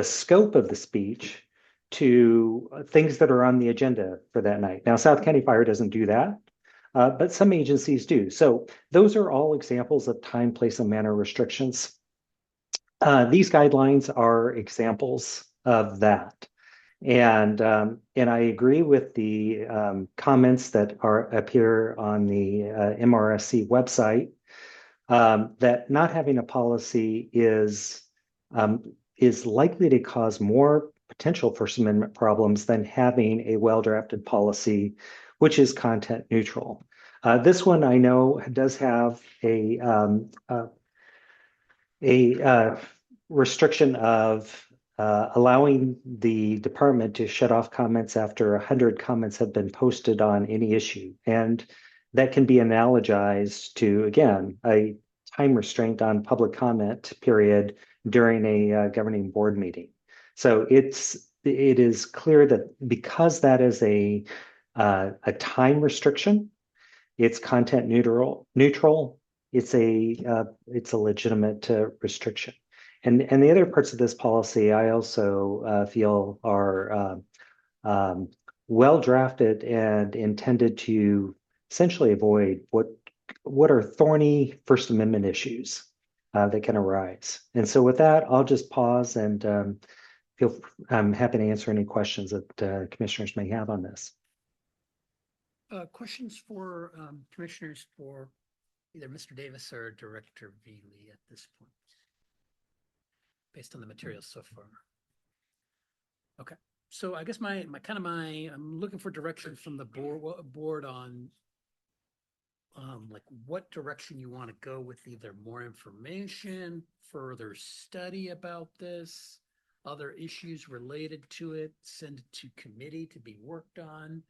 scope of the speech to things that are on the agenda for that night. Now, South County Fire doesn't do that, but some agencies do. So those are all examples of time, place, and manner restrictions. These guidelines are examples of that. And I agree with the comments that appear on the MRSC website that not having a policy is likely to cause more potential First Amendment problems than having a well-drafted policy, which is content neutral. This one I know does have a restriction of allowing the department to shut off comments after 100 comments have been posted on any issue. And that can be analogized to, again, a time restraint on public comment period during a governing board meeting. So it is clear that because that is a time restriction, it's content neutral. It's a legitimate restriction. And the other parts of this policy, I also feel are well drafted and intended to essentially avoid what are thorny First Amendment issues that can arise. And so with that, I'll just pause and I'm happy to answer any questions that commissioners may have on this.
Questions for commissioners for either Mr. Davis or Director Veely at this point, based on the materials so far. Okay, so I guess I'm looking for direction from the board on like what direction you want to go with either more information, further study about this, other issues related to it, send it to committee to be worked on.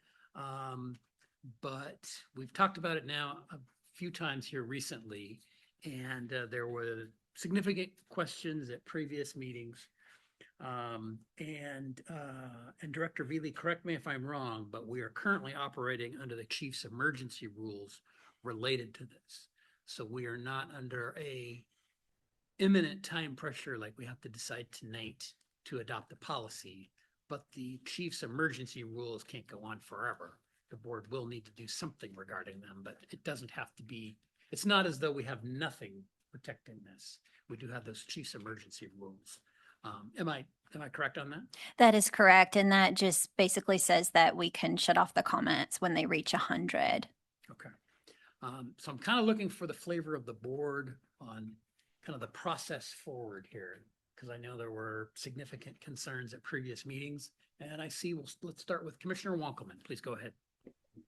But we've talked about it now a few times here recently, and there were significant questions at previous meetings. And Director Veely, correct me if I'm wrong, but we are currently operating under the chief's emergency rules related to this. So we are not under a imminent time pressure like we have to decide tonight to adopt the policy, but the chief's emergency rules can't go on forever. The board will need to do something regarding them, but it doesn't have to be, it's not as though we have nothing protecting this. We do have those chief's emergency rules. Am I correct on that?
That is correct. And that just basically says that we can shut off the comments when they reach 100.
Okay. So I'm kind of looking for the flavor of the board on kind of the process forward here, because I know there were significant concerns at previous meetings. And I see, let's start with Commissioner Wankelman. Please go ahead.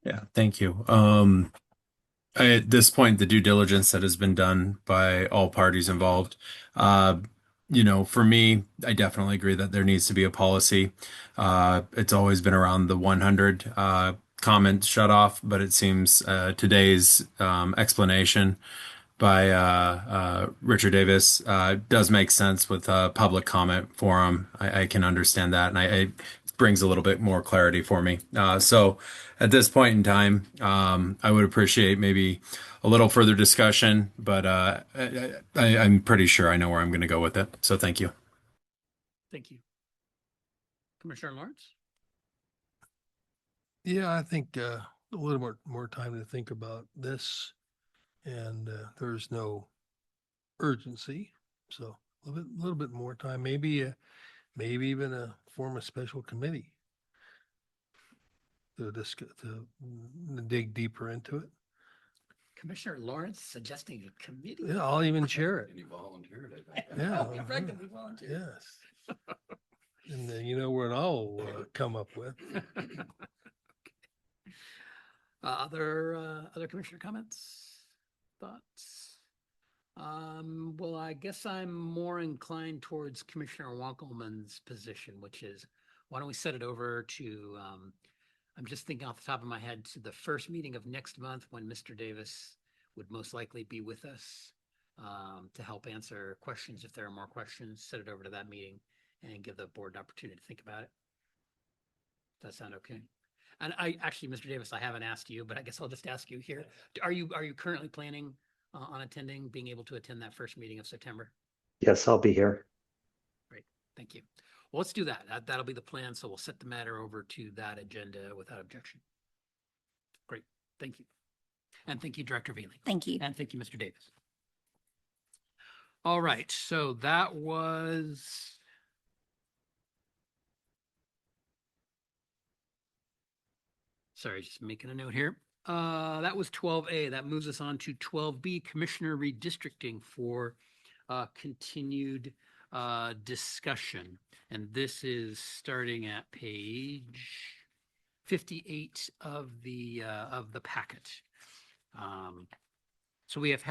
Yeah, thank you. At this point, the due diligence that has been done by all parties involved, for me, I definitely agree that there needs to be a policy. It's always been around the 100 comment shut off, but it seems today's explanation by Richard Davis does make sense with a public comment forum. I can understand that, and it brings a little bit more clarity for me. So at this point in time, I would appreciate maybe a little further discussion, but I'm pretty sure I know where I'm going to go with it. So thank you.
Thank you. Commissioner Lawrence?
Yeah, I think a little more time to think about this, and there's no urgency, so a little bit more time, maybe even form a special committee to discuss, to dig deeper into it.
Commissioner Lawrence suggesting a committee?
Yeah, I'll even chair it.
And he volunteered.
Yeah,
He practically volunteered.
Yes. And then you know what I'll come up with.
Other commissioner comments, thoughts? Well, I guess I'm more inclined towards Commissioner Wankelman's position, which is, why don't we set it over to, I'm just thinking off the top of my head, to the first meeting of next month when Mr. Davis would most likely be with us, to help answer questions. If there are more questions, set it over to that meeting and give the board an opportunity to think about it. Does that sound okay? And actually, Mr. Davis, I haven't asked you, but I guess I'll just ask you here. Are you currently planning on being able to attend that first meeting of September?
Yes, I'll be here.
Great, thank you. Well, let's do that. That'll be the plan. So we'll set the matter over to that agenda without objection. Great, thank you. And thank you, Director Veely.
Thank you.
And thank you, Mr. Davis. All right, so that was... Sorry, just making a note here. That was 12A. That moves us on to 12B, Commissioner redistricting for continued discussion. And this is starting at page 58 of the packet. So we have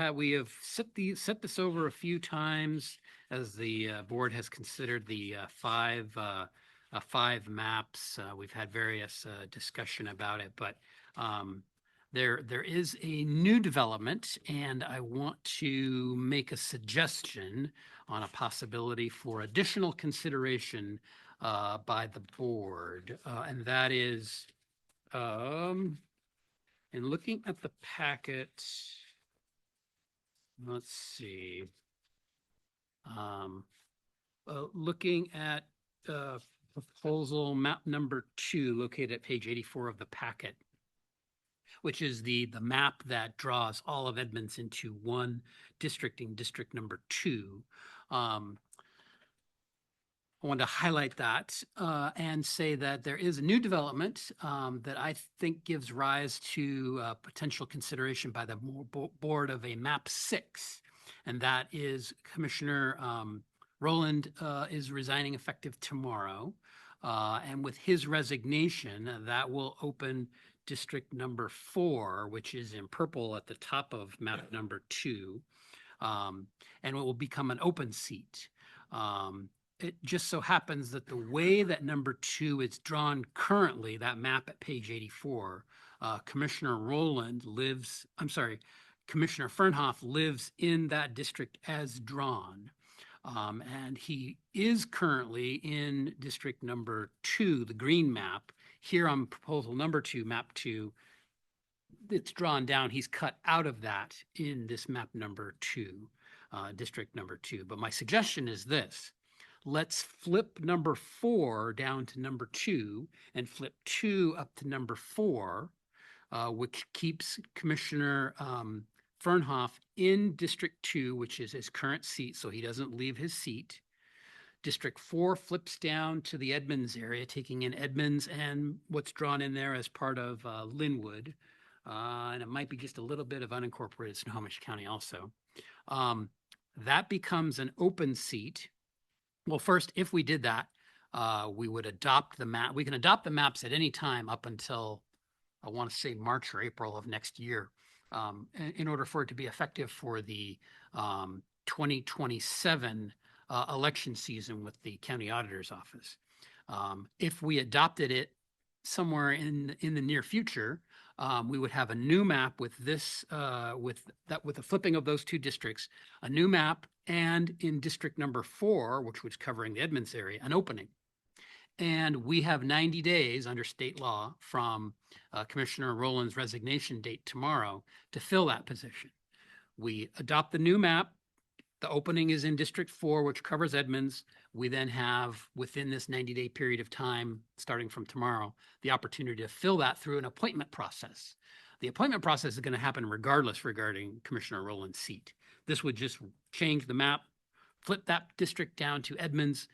set this over a few times as the board has considered the five maps. We've had various discussion about it, but there is a new development, and I want to make a suggestion on a possibility for additional consideration by the board, and that is, in looking at the packet, let's see, looking at proposal map number 2, located at page 84 of the packet, which is the map that draws all of Edmonds into one districting, district number 2. I want to highlight that and say that there is a new development that I think gives rise to potential consideration by the board of a map 6, and that is Commissioner Roland is resigning effective tomorrow. And with his resignation, that will open district number 4, which is in purple at the top of map number 2. And it will become an open seat. It just so happens that the way that number 2 is drawn currently, that map at page 84, Commissioner Fernhoff lives in that district as drawn. And he is currently in district number 2, the green map. Here on proposal number 2, map 2, it's drawn down. He's cut out of that in this map number 2, district number 2. But my suggestion is this. Let's flip number 4 down to number 2 and flip 2 up to number 4, which keeps Commissioner Fernhoff in District 2, which is his current seat, so he doesn't leave his seat. District 4 flips down to the Edmonds area, taking in Edmonds and what's drawn in there as part of Linwood. And it might be just a little bit of unincorporated Snohomish County also. That becomes an open seat. Well, first, if we did that, we would adopt the map. We can adopt the maps at any time up until, I want to say, March or April of next year. In order for it to be effective for the 2027 election season with the county auditor's office. If we adopted it somewhere in the near future, we would have a new map with this, with the flipping of those two districts, a new map, and in district number 4, which was covering the Edmonds area, an opening. And we have 90 days under state law from Commissioner Rowland's resignation date tomorrow to fill that position. We adopt the new map. The opening is in District 4, which covers Edmonds. We then have, within this 90-day period of time, starting from tomorrow, the opportunity to fill that through an appointment process. The appointment process is going to happen regardless regarding Commissioner Rowland's seat. This would just change the map, flip that district down to Edmonds.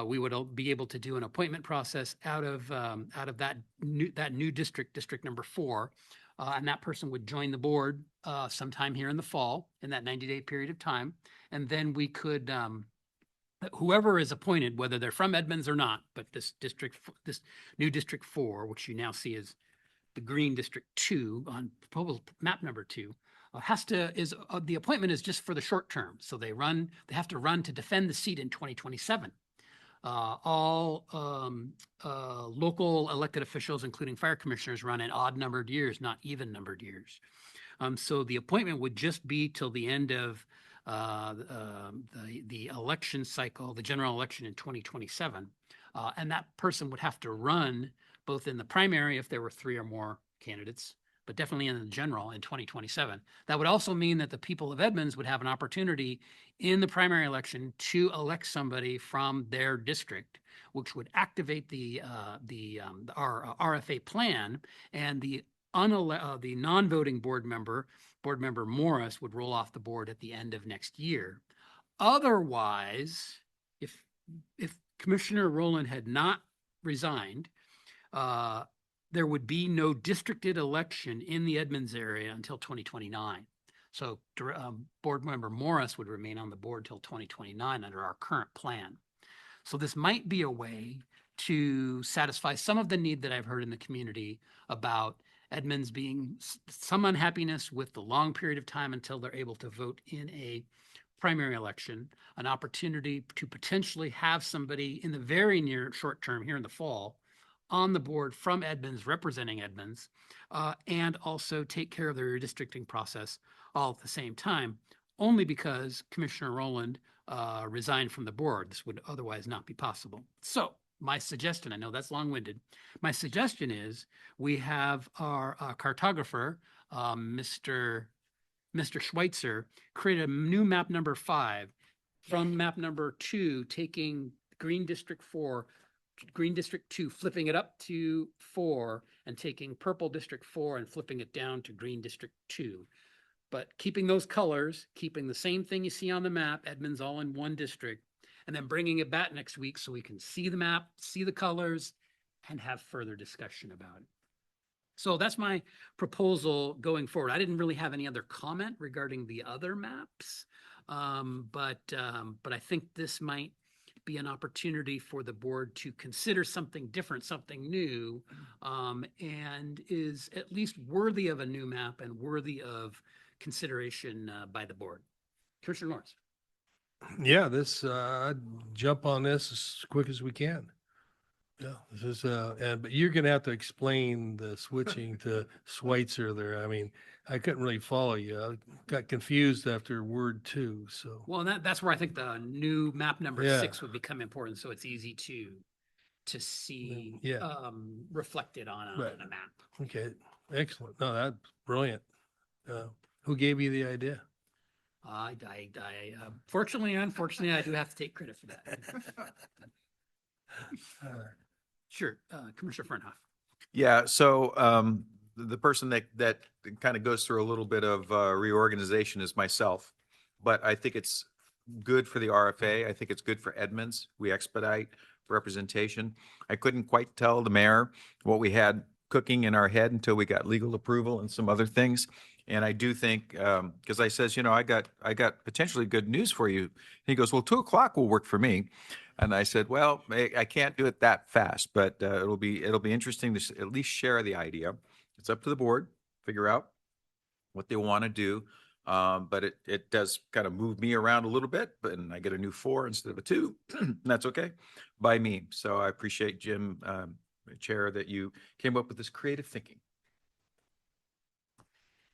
We would be able to do an appointment process out of that new district, district number 4. And that person would join the board sometime here in the fall in that 90-day period of time. And then we could, whoever is appointed, whether they're from Edmonds or not, but this new District 4, which you now see as the green District 2 on proposal map number 2, the appointment is just for the short term. So they have to run to defend the seat in 2027. All local elected officials, including fire commissioners, run in odd numbered years, not even numbered years. So the appointment would just be till the end of the election cycle, the general election in 2027. And that person would have to run both in the primary if there were 3 or more candidates, but definitely in the general in 2027. That would also mean that the people of Edmonds would have an opportunity in the primary election to elect somebody from their district, which would activate our RFA plan, and the non-voting board member Morris, would roll off the board at the end of next year. Otherwise, if Commissioner Rowland had not resigned, there would be no districted election in the Edmonds area until 2029. So board member Morris would remain on the board till 2029 under our current plan. So this might be a way to satisfy some of the need that I've heard in the community about Edmonds being some unhappiness with the long period of time until they're able to vote in a primary election, an opportunity to potentially have somebody in the very near short term here in the fall on the board from Edmonds, representing Edmonds, and also take care of the redistricting process all at the same time, only because Commissioner Rowland resigned from the board. This would otherwise not be possible. So my suggestion, I know that's long-winded, my suggestion is we have our cartographer, Mr. Schweitzer, create a new map number 5 from map number 2, taking Green District 4, Green District 2, flipping it up to 4, and taking Purple District 4 and flipping it down to Green District 2. But keeping those colors, keeping the same thing you see on the map, Edmonds all in one district, and then bringing it back next week so we can see the map, see the colors, and have further discussion about it. So that's my proposal going forward. I didn't really have any other comment regarding the other maps, but I think this might be an opportunity for the board to consider something different, something new, and is at least worthy of a new map and worthy of consideration by the board. Commissioner Lawrence.
Yeah, I'd jump on this as quick as we can. Yeah, this is, but you're gonna have to explain the switching to Schweitzer there. I mean, I couldn't really follow you. I got confused after word 2, so.
Well, that's where I think the new map number
Yeah.
6 would become important, so it's easy to see reflected on a map.
Okay, excellent. No, that's brilliant. Who gave you the idea?
Fortunately, unfortunately, I do have to take credit for that. Sure, Commissioner Fernhoff.
Yeah, so the person that kind of goes through a little bit of reorganization is myself, but I think it's good for the RFA. I think it's good for Edmonds. We expedite representation. I couldn't quite tell the mayor what we had cooking in our head until we got legal approval and some other things. And I do think, because I says, I got potentially good news for you. He goes, well, 2:00 will work for me. And I said, well, I can't do it that fast, but it'll be interesting to at least share the idea. It's up to the board, figure out what they want to do. But it does kind of move me around a little bit, and I get a new 4 instead of a 2. And that's okay by me. So I appreciate Jim Chair, that you came up with this creative thinking.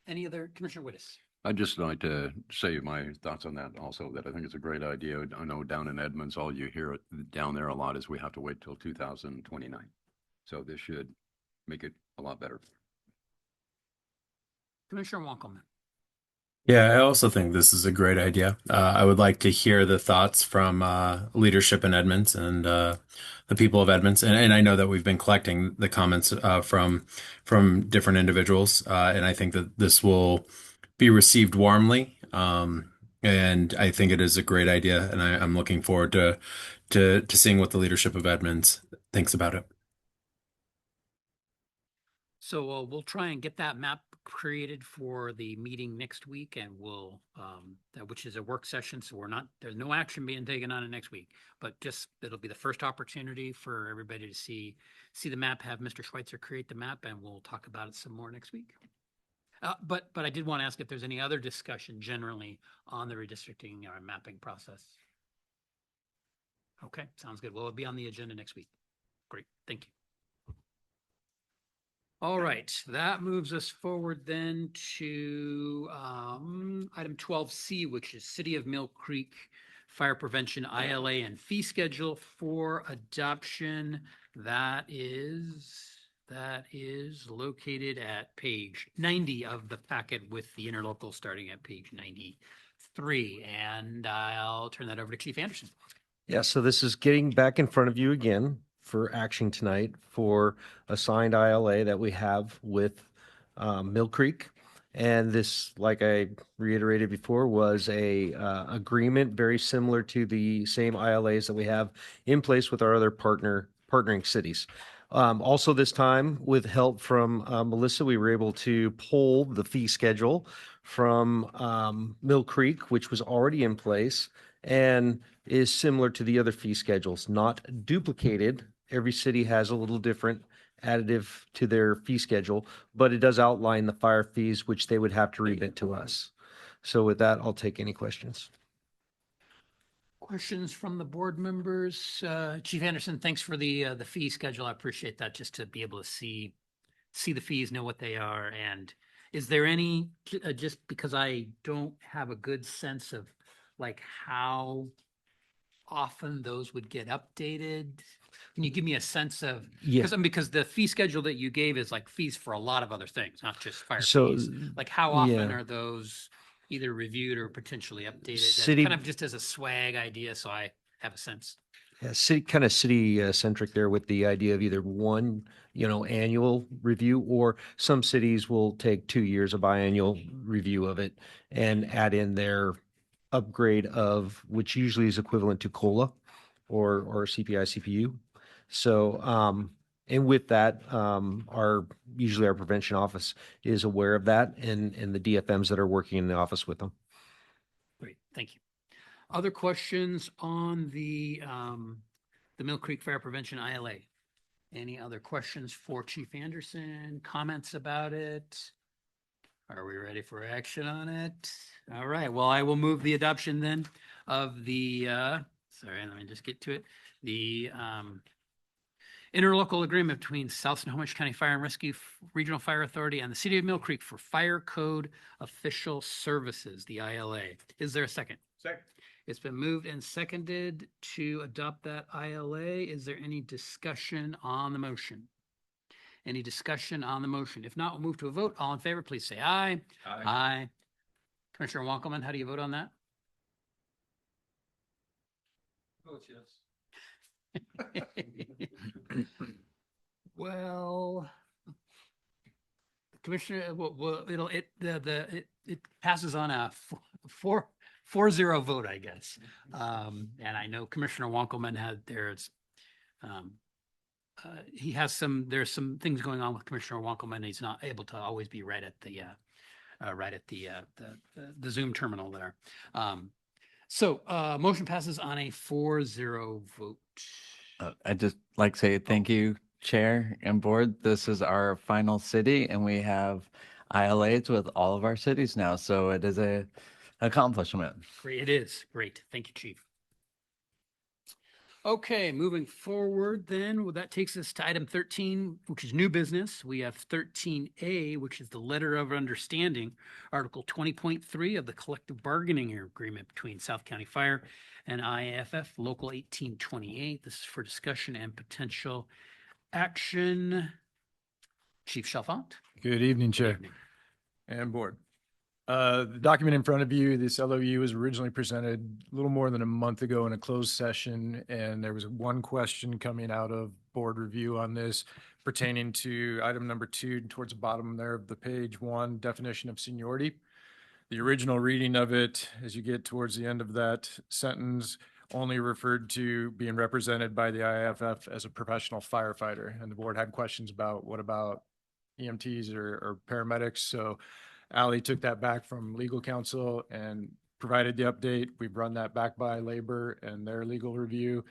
Any other, Commissioner Wittes?
I'd just like to say my thoughts on that also, that I think it's a great idea. I know down in Edmonds, all you hear down there a lot is we have to wait till 2029. So this should make it a lot better.
Commissioner Wankelman.
Yeah, I also think this is a great idea. I would like to hear the thoughts from leadership in Edmonds and the people of Edmonds. And I know that we've been collecting the comments from different individuals, and I think that this will be received warmly. And I think it is a great idea, and I'm looking forward to seeing what the leadership of Edmonds thinks about it.
So we'll try and get that map created for the meeting next week, and we'll, which is a work session, so there's no action being taken on it next week, but just, it'll be the first opportunity for everybody to see the map, have Mr. Schweitzer create the map, and we'll talk about it some more next week. But I did want to ask if there's any other discussion generally on the redistricting or mapping process. Okay, sounds good. Well, it'll be on the agenda next week. Great, thank you. All right, that moves us forward then to item 12C, which is City of Mill Creek Fire Prevention ILA and fee schedule for adoption. That is located at page 90 of the packet, with the interlocal starting at page 93. And I'll turn that over to Chief Anderson.
Yeah, so this is getting back in front of you again for action tonight for a signed ILA that we have with Mill Creek. And this, like I reiterated before, was a agreement very similar to the same ILAs that we have in place with our other partnering cities. Also this time, with help from Melissa, we were able to pull the fee schedule from Mill Creek, which was already in place and is similar to the other fee schedules, not duplicated. Every city has a little different additive to their fee schedule, but it does outline the fire fees, which they would have to remit to us. So with that, I'll take any questions.
Questions from the board members? Chief Anderson, thanks for the fee schedule. I appreciate that, just to be able to see the fees, know what they are. And is there any, just because I don't have a good sense of like how often those would get updated? Can you give me a sense of,
Yeah.
because the fee schedule that you gave is like fees for a lot of other things, not just fire
So,
fees. Like how often
yeah.
are those either reviewed or potentially updated? That's
City-
kind of just as a swag idea, so I have a sense.
Yeah, city centric there, with the idea of either one, annual review, or some cities will take 2 years of biannual review of it and add in their upgrade of, which usually is equivalent to COLA or CPI, CPU. So, and with that, usually our prevention office is aware of that, and the DFMs that are working in the office with them.
Great, thank you. Other questions on the Mill Creek Fire Prevention ILA? Any other questions for Chief Anderson? Comments about it? Are we ready for action on it? All right, well, I will move the adoption then of the, sorry, let me just get to it. The interlocal agreement between South Snohomish County Fire and Rescue Regional Fire Authority and the City of Mill Creek for Fire Code Official Services, the ILA. Is there a second?
Second.
It's been moved and seconded to adopt that ILA. Is there any discussion on the motion? Any discussion on the motion? If not, we'll move to a vote. All in favor, please say aye.
Aye.
Aye. Commissioner Wankelman, how do you vote on that?
Vote yes.
Well, Commissioner, it passes on a 4-0 vote, I guess. And I know Commissioner Wankelman there's some things going on with Commissioner Wankelman. He's not able to always be right at the Zoom terminal there. So motion passes on a 4-0 vote.
I'd just like to say thank you, Chair and Board. This is our final city, and we have ILAs with all of our cities now. So it is an accomplishment.
Great, it is. Great. Thank you, Chief. Okay, moving forward then, well, that takes us to item 13, which is new business. We have 13A, which is the letter of understanding, Article 20.3 of the collective bargaining agreement between South County Fire and IAFF Local 1828. This is for discussion and potential action. Chief Chalfant.
Good evening,
Good
Chair
evening.
and Board. The document in front of you, this LOU was originally presented a little more than a month ago in a closed session, and there was one question coming out of board review on this pertaining to item number 2 towards the bottom there of the page 1, definition of seniority. The original reading of it, as you get towards the end of that sentence, only referred to being represented by the IAFF as a professional firefighter, and the board had questions about what about EMTs or paramedics. So Ally took that back from legal counsel and provided the update. We've run that back by labor and their legal review,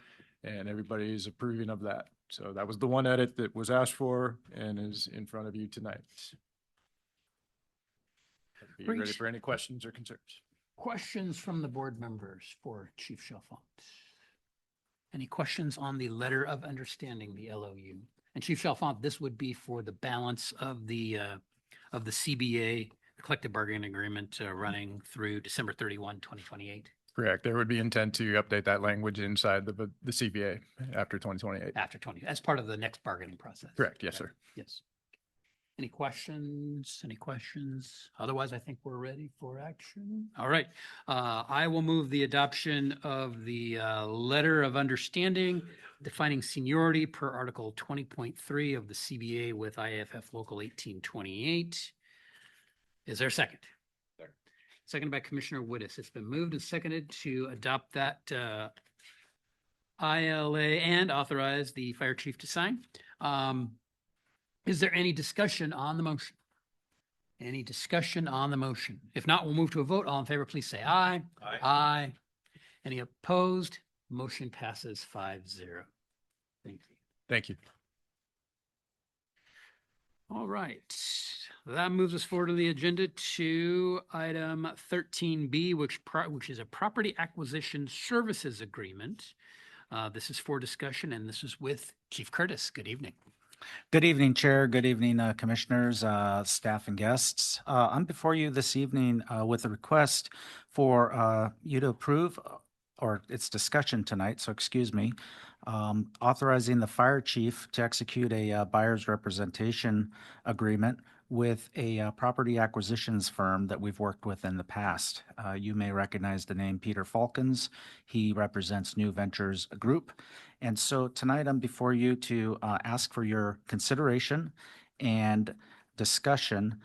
and everybody is approving of that. So that was the one edit that was asked for and is in front of you tonight. Be ready
Great.
for any questions or concerns.
Questions from the board members for Chief Chalfant? Any questions on the letter of understanding, the LOU? And Chief Chalfant, this would be for the balance of the CBA, the collective bargaining agreement, running through December 31, 2028.
Correct. There would be intent to update that language inside the CBA after 2028.
After 20, as part of the next bargaining process.
Correct. Yes, sir.
Yes. Any questions? Any questions? Otherwise, I think we're ready for action. All right. I will move the adoption of the letter of understanding defining seniority per Article 20.3 of the CBA with IAFF Local 1828. Is there a second? Seconded by Commissioner Wittes. It's been moved and seconded to adopt that ILA and authorize the fire chief to sign. Is there any discussion on the motion? Any discussion on the motion? If not, we'll move to a vote. All in favor, please say aye.
Aye.
Aye. Any opposed? Motion passes 5-0. Thank you.
Thank you.
All right. That moves us forward to the agenda to item 13B, which is a property acquisition services agreement. This is for discussion, and this is with Chief Curtis. Good evening.
Good evening, Chair. Good evening, Commissioners, staff, and guests. I'm before you this evening with a request for you to approve, or it's discussion tonight, so excuse me, authorizing the fire chief to execute a buyer's representation agreement with a property acquisitions firm that we've worked with in the past. You may recognize the name Peter Falcons. He represents New Ventures Group. And so tonight I'm before you to ask for your consideration and discussion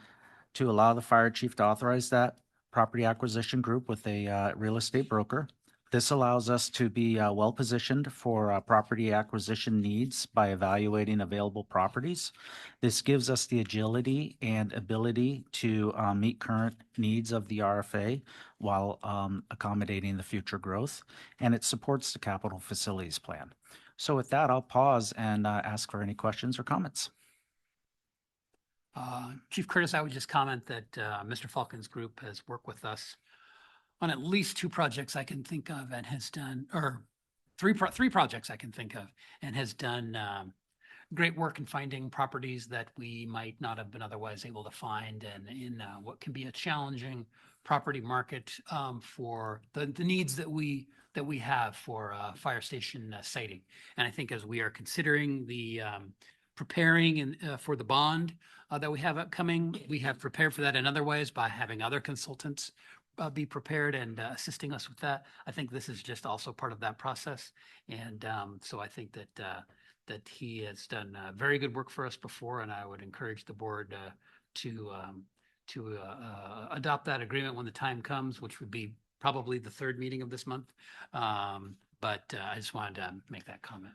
to allow the fire chief to authorize that property acquisition group with a real estate broker. This allows us to be well-positioned for property acquisition needs by evaluating available properties. This gives us the agility and ability to meet current needs of the RFA while accommodating the future growth, and it supports the capital facilities plan. So with that, I'll pause and ask for any questions or comments.
Chief Curtis, I would just comment that Mr. Falcon's group has worked with us on at least 2 projects I can think of and has done, or three projects I can think of, and has done great work in finding properties that we might not have been otherwise able to find, and in what can be a challenging property market for the needs that we have for fire station siting. And I think as we are considering the preparing for the bond that we have upcoming, we have prepared for that in other ways by having other consultants be prepared and assisting us with that. I think this is just also part of that process. And so I think that he has done very good work for us before, and I would encourage the board to adopt that agreement when the time comes, which would be probably the 3rd meeting of this month. But I just wanted to make that comment.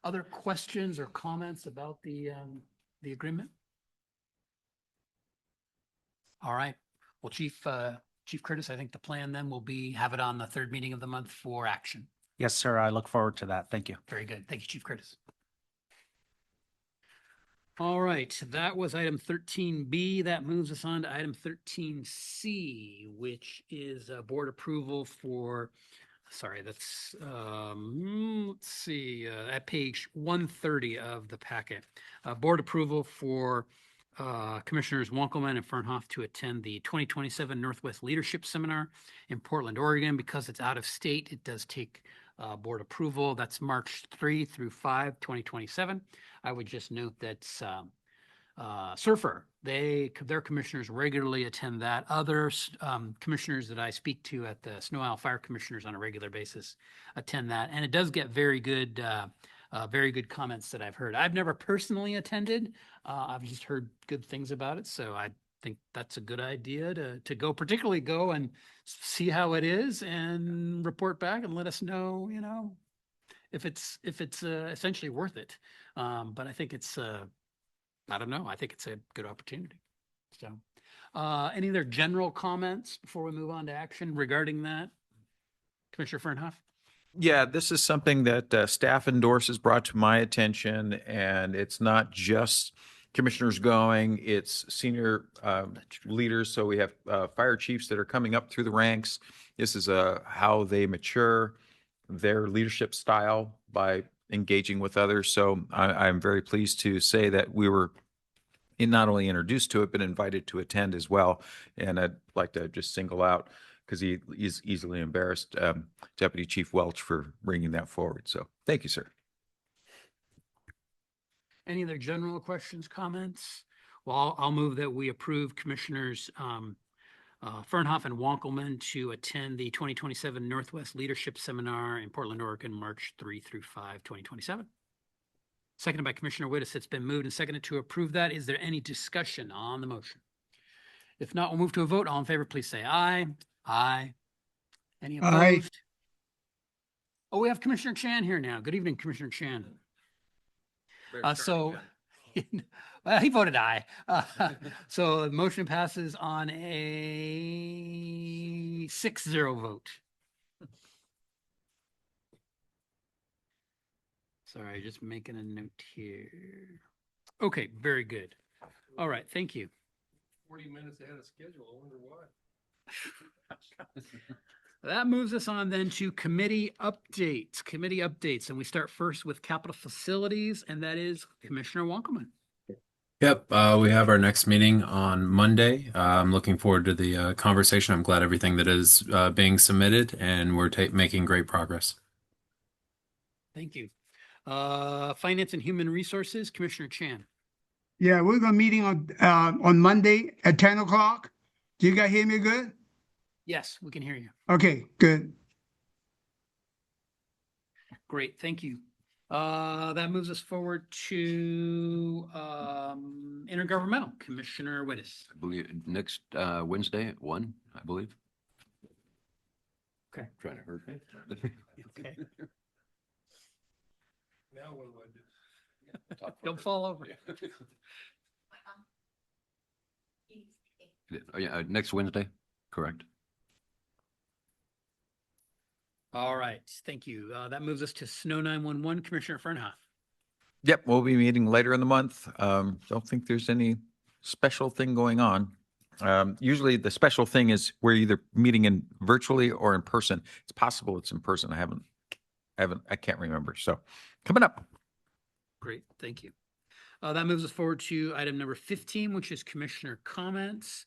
Other questions or comments about the agreement? All right. Well, Chief Curtis, I think the plan then will be have it on the 3rd meeting of the month for action.
Yes, sir. I look forward to that. Thank you.
Very good. Thank you, Chief Curtis. All right, that was item 13B. That moves us on to item 13C, which is board approval for sorry, that's, let's see, at page 130 of the packet. Board approval for Commissioners Wankelman and Fernhoff to attend the 2027 Northwest Leadership Seminar in Portland, Oregon. Because it's out of state, it does take board approval. That's March 3 through 5, 2027. I would just note that Surfer, their commissioners regularly attend that. Other commissioners that I speak to at the Snow Isle Fire Commissioners on a regular basis attend that. And it does get very good comments that I've heard. I've never personally attended. I've just heard good things about it. So I think that's a good idea to go, particularly go and see how it is and report back and let us know, if it's essentially worth it. But I think it's, I don't know. I think it's a good opportunity. So, any other general comments before we move on to action regarding that? Commissioner Fernhoff?
Yeah, this is something that staff endorses, brought to my attention, and it's not just commissioners going, it's senior leaders. So we have fire chiefs that are coming up through the ranks. This is how they mature their leadership style by engaging with others. So I'm very pleased to say that we were not only introduced to it, but invited to attend as well. And I'd like to just single out, because he is easily embarrassed, Deputy Chief Welch for bringing that forward. So thank you, sir.
Any other general questions, comments? Well, I'll move that we approve Commissioners Fernhoff and Wankelman to attend the 2027 Northwest Leadership Seminar in Portland, Oregon, March 3 through 5, 2027. Seconded by Commissioner Wittes. It's been moved and seconded to approve that. Is there any discussion on the motion? If not, we'll move to a vote. All in favor, please say aye. Aye. Any opposed? Oh, we have Commissioner Chan here now. Good evening, Commissioner Chan. So well, he voted aye. So the motion passes on a 6-0 vote. Sorry, just making a note here. Okay, very good. All right, thank you.
40 minutes ahead of schedule. I wonder why.
That moves us on then to committee updates. And we start first with capital facilities, and that is Commissioner Wankelman.
Yep, we have our next meeting on Monday. I'm looking forward to the conversation. I'm glad everything that is being submitted, and we're making great progress.
Thank you. Finance and Human Resources, Commissioner Chan.
Yeah, we're gonna meeting on Monday at 10 o'clock. Do you guys hear me good?
Yes, we can hear you.
Okay, good.
Great, thank you. That moves us forward to intergovernmental, Commissioner Wittes.
I believe next Wednesday at 1, I believe.
Okay.
Trying to hurt me.
Okay.
Now what do I do?
Don't fall over.
Oh, yeah, next Wednesday, correct.
All right, thank you. That moves us to Snow 911, Commissioner Fernhoff.
Yep, we'll be meeting later in the month. Don't think there's any special thing going on. Usually the special thing is we're either meeting in virtually or in person. It's possible it's in person. I can't remember. So coming up.
Great, thank you. That moves us forward to item number 15, which is commissioner comments.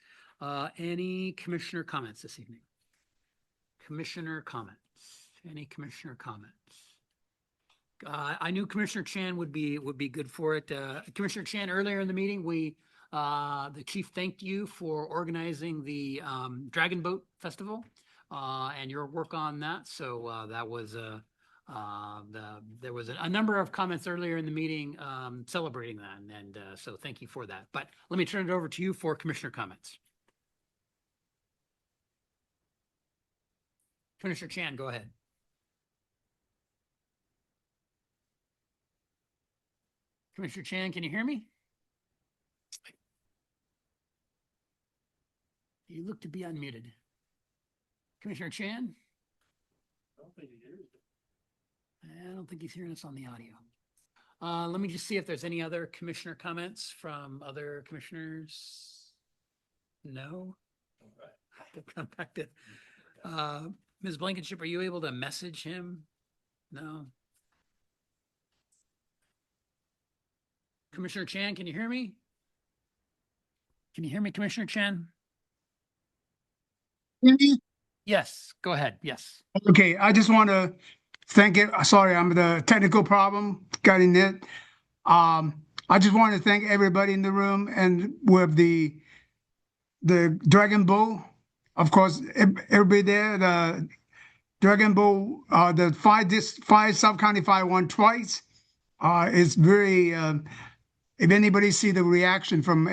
Any commissioner comments this evening? Commissioner comments? Any commissioner comments? I knew Commissioner Chan would be good for it. Commissioner Chan, earlier in the meeting, the chief thanked you for organizing the Dragon Boat Festival and your work on that. So that was there was a number of comments earlier in the meeting celebrating that, and so thank you for that. But let me turn it over to you for commissioner comments. Commissioner Chan, go ahead. Commissioner Chan, can you hear me? You look to be unmuted. Commissioner Chan?
I don't think he hears it.
I don't think he's hearing us on the audio. Let me just see if there's any other commissioner comments from other commissioners. No? We'll come back to Ms. Blankenship, are you able to message him? No. Commissioner Chan, can you hear me? Can you hear me, Commissioner Chan? Yes, go ahead. Yes.
Okay, I just want to thank it. Sorry, I'm the technical problem getting it. I just want to thank everybody in the room and with the Dragon Bowl. Of course, everybody there, the Dragon Bowl, the five sub-county fire won twice. It's very, if anybody see the reaction from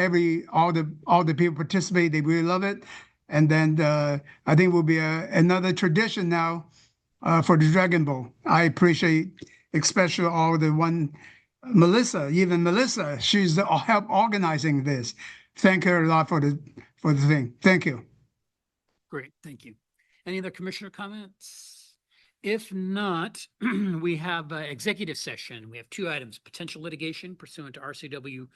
all the people participate, they really love it. And then I think will be another tradition now for the Dragon Bowl. I appreciate especially all the one Melissa, even Melissa, she's the help organizing this. Thank her a lot for the thing. Thank you.
Great, thank you. Any other commissioner comments? If not, we have executive session. We have two items: potential litigation pursuant to RCW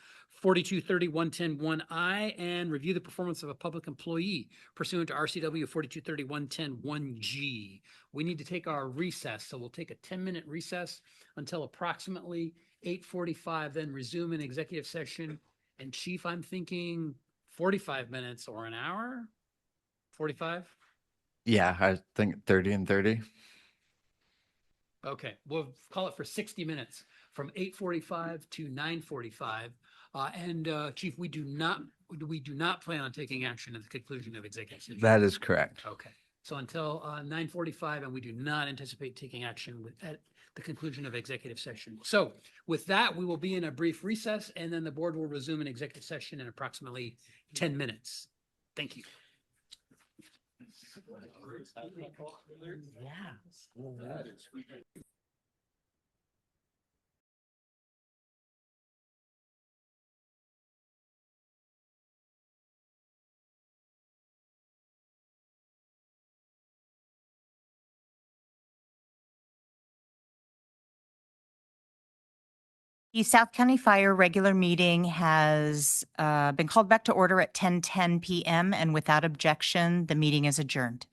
4230-110-1I and review the performance of a public employee pursuant to RCW 4230-110-1G. We need to take our recess, so we'll take a 10-minute recess until approximately 8:45, then resume an executive session. And Chief, I'm thinking 45 minutes or an hour? 45?
Yeah, I think 30 and 30.
Okay, we'll call it for 60 minutes from 8:45 to 9:45. And Chief, we do not plan on taking action at the conclusion of executive session.
That is correct.
Okay, so until 9:45, and we do not anticipate taking action at the conclusion of executive session. So with that, we will be in a brief recess, and then the board will resume an executive session in approximately 10 minutes. Thank you.
The South County Fire regular meeting has been called back to order at 10:10 p.m. and without objection, the meeting is adjourned.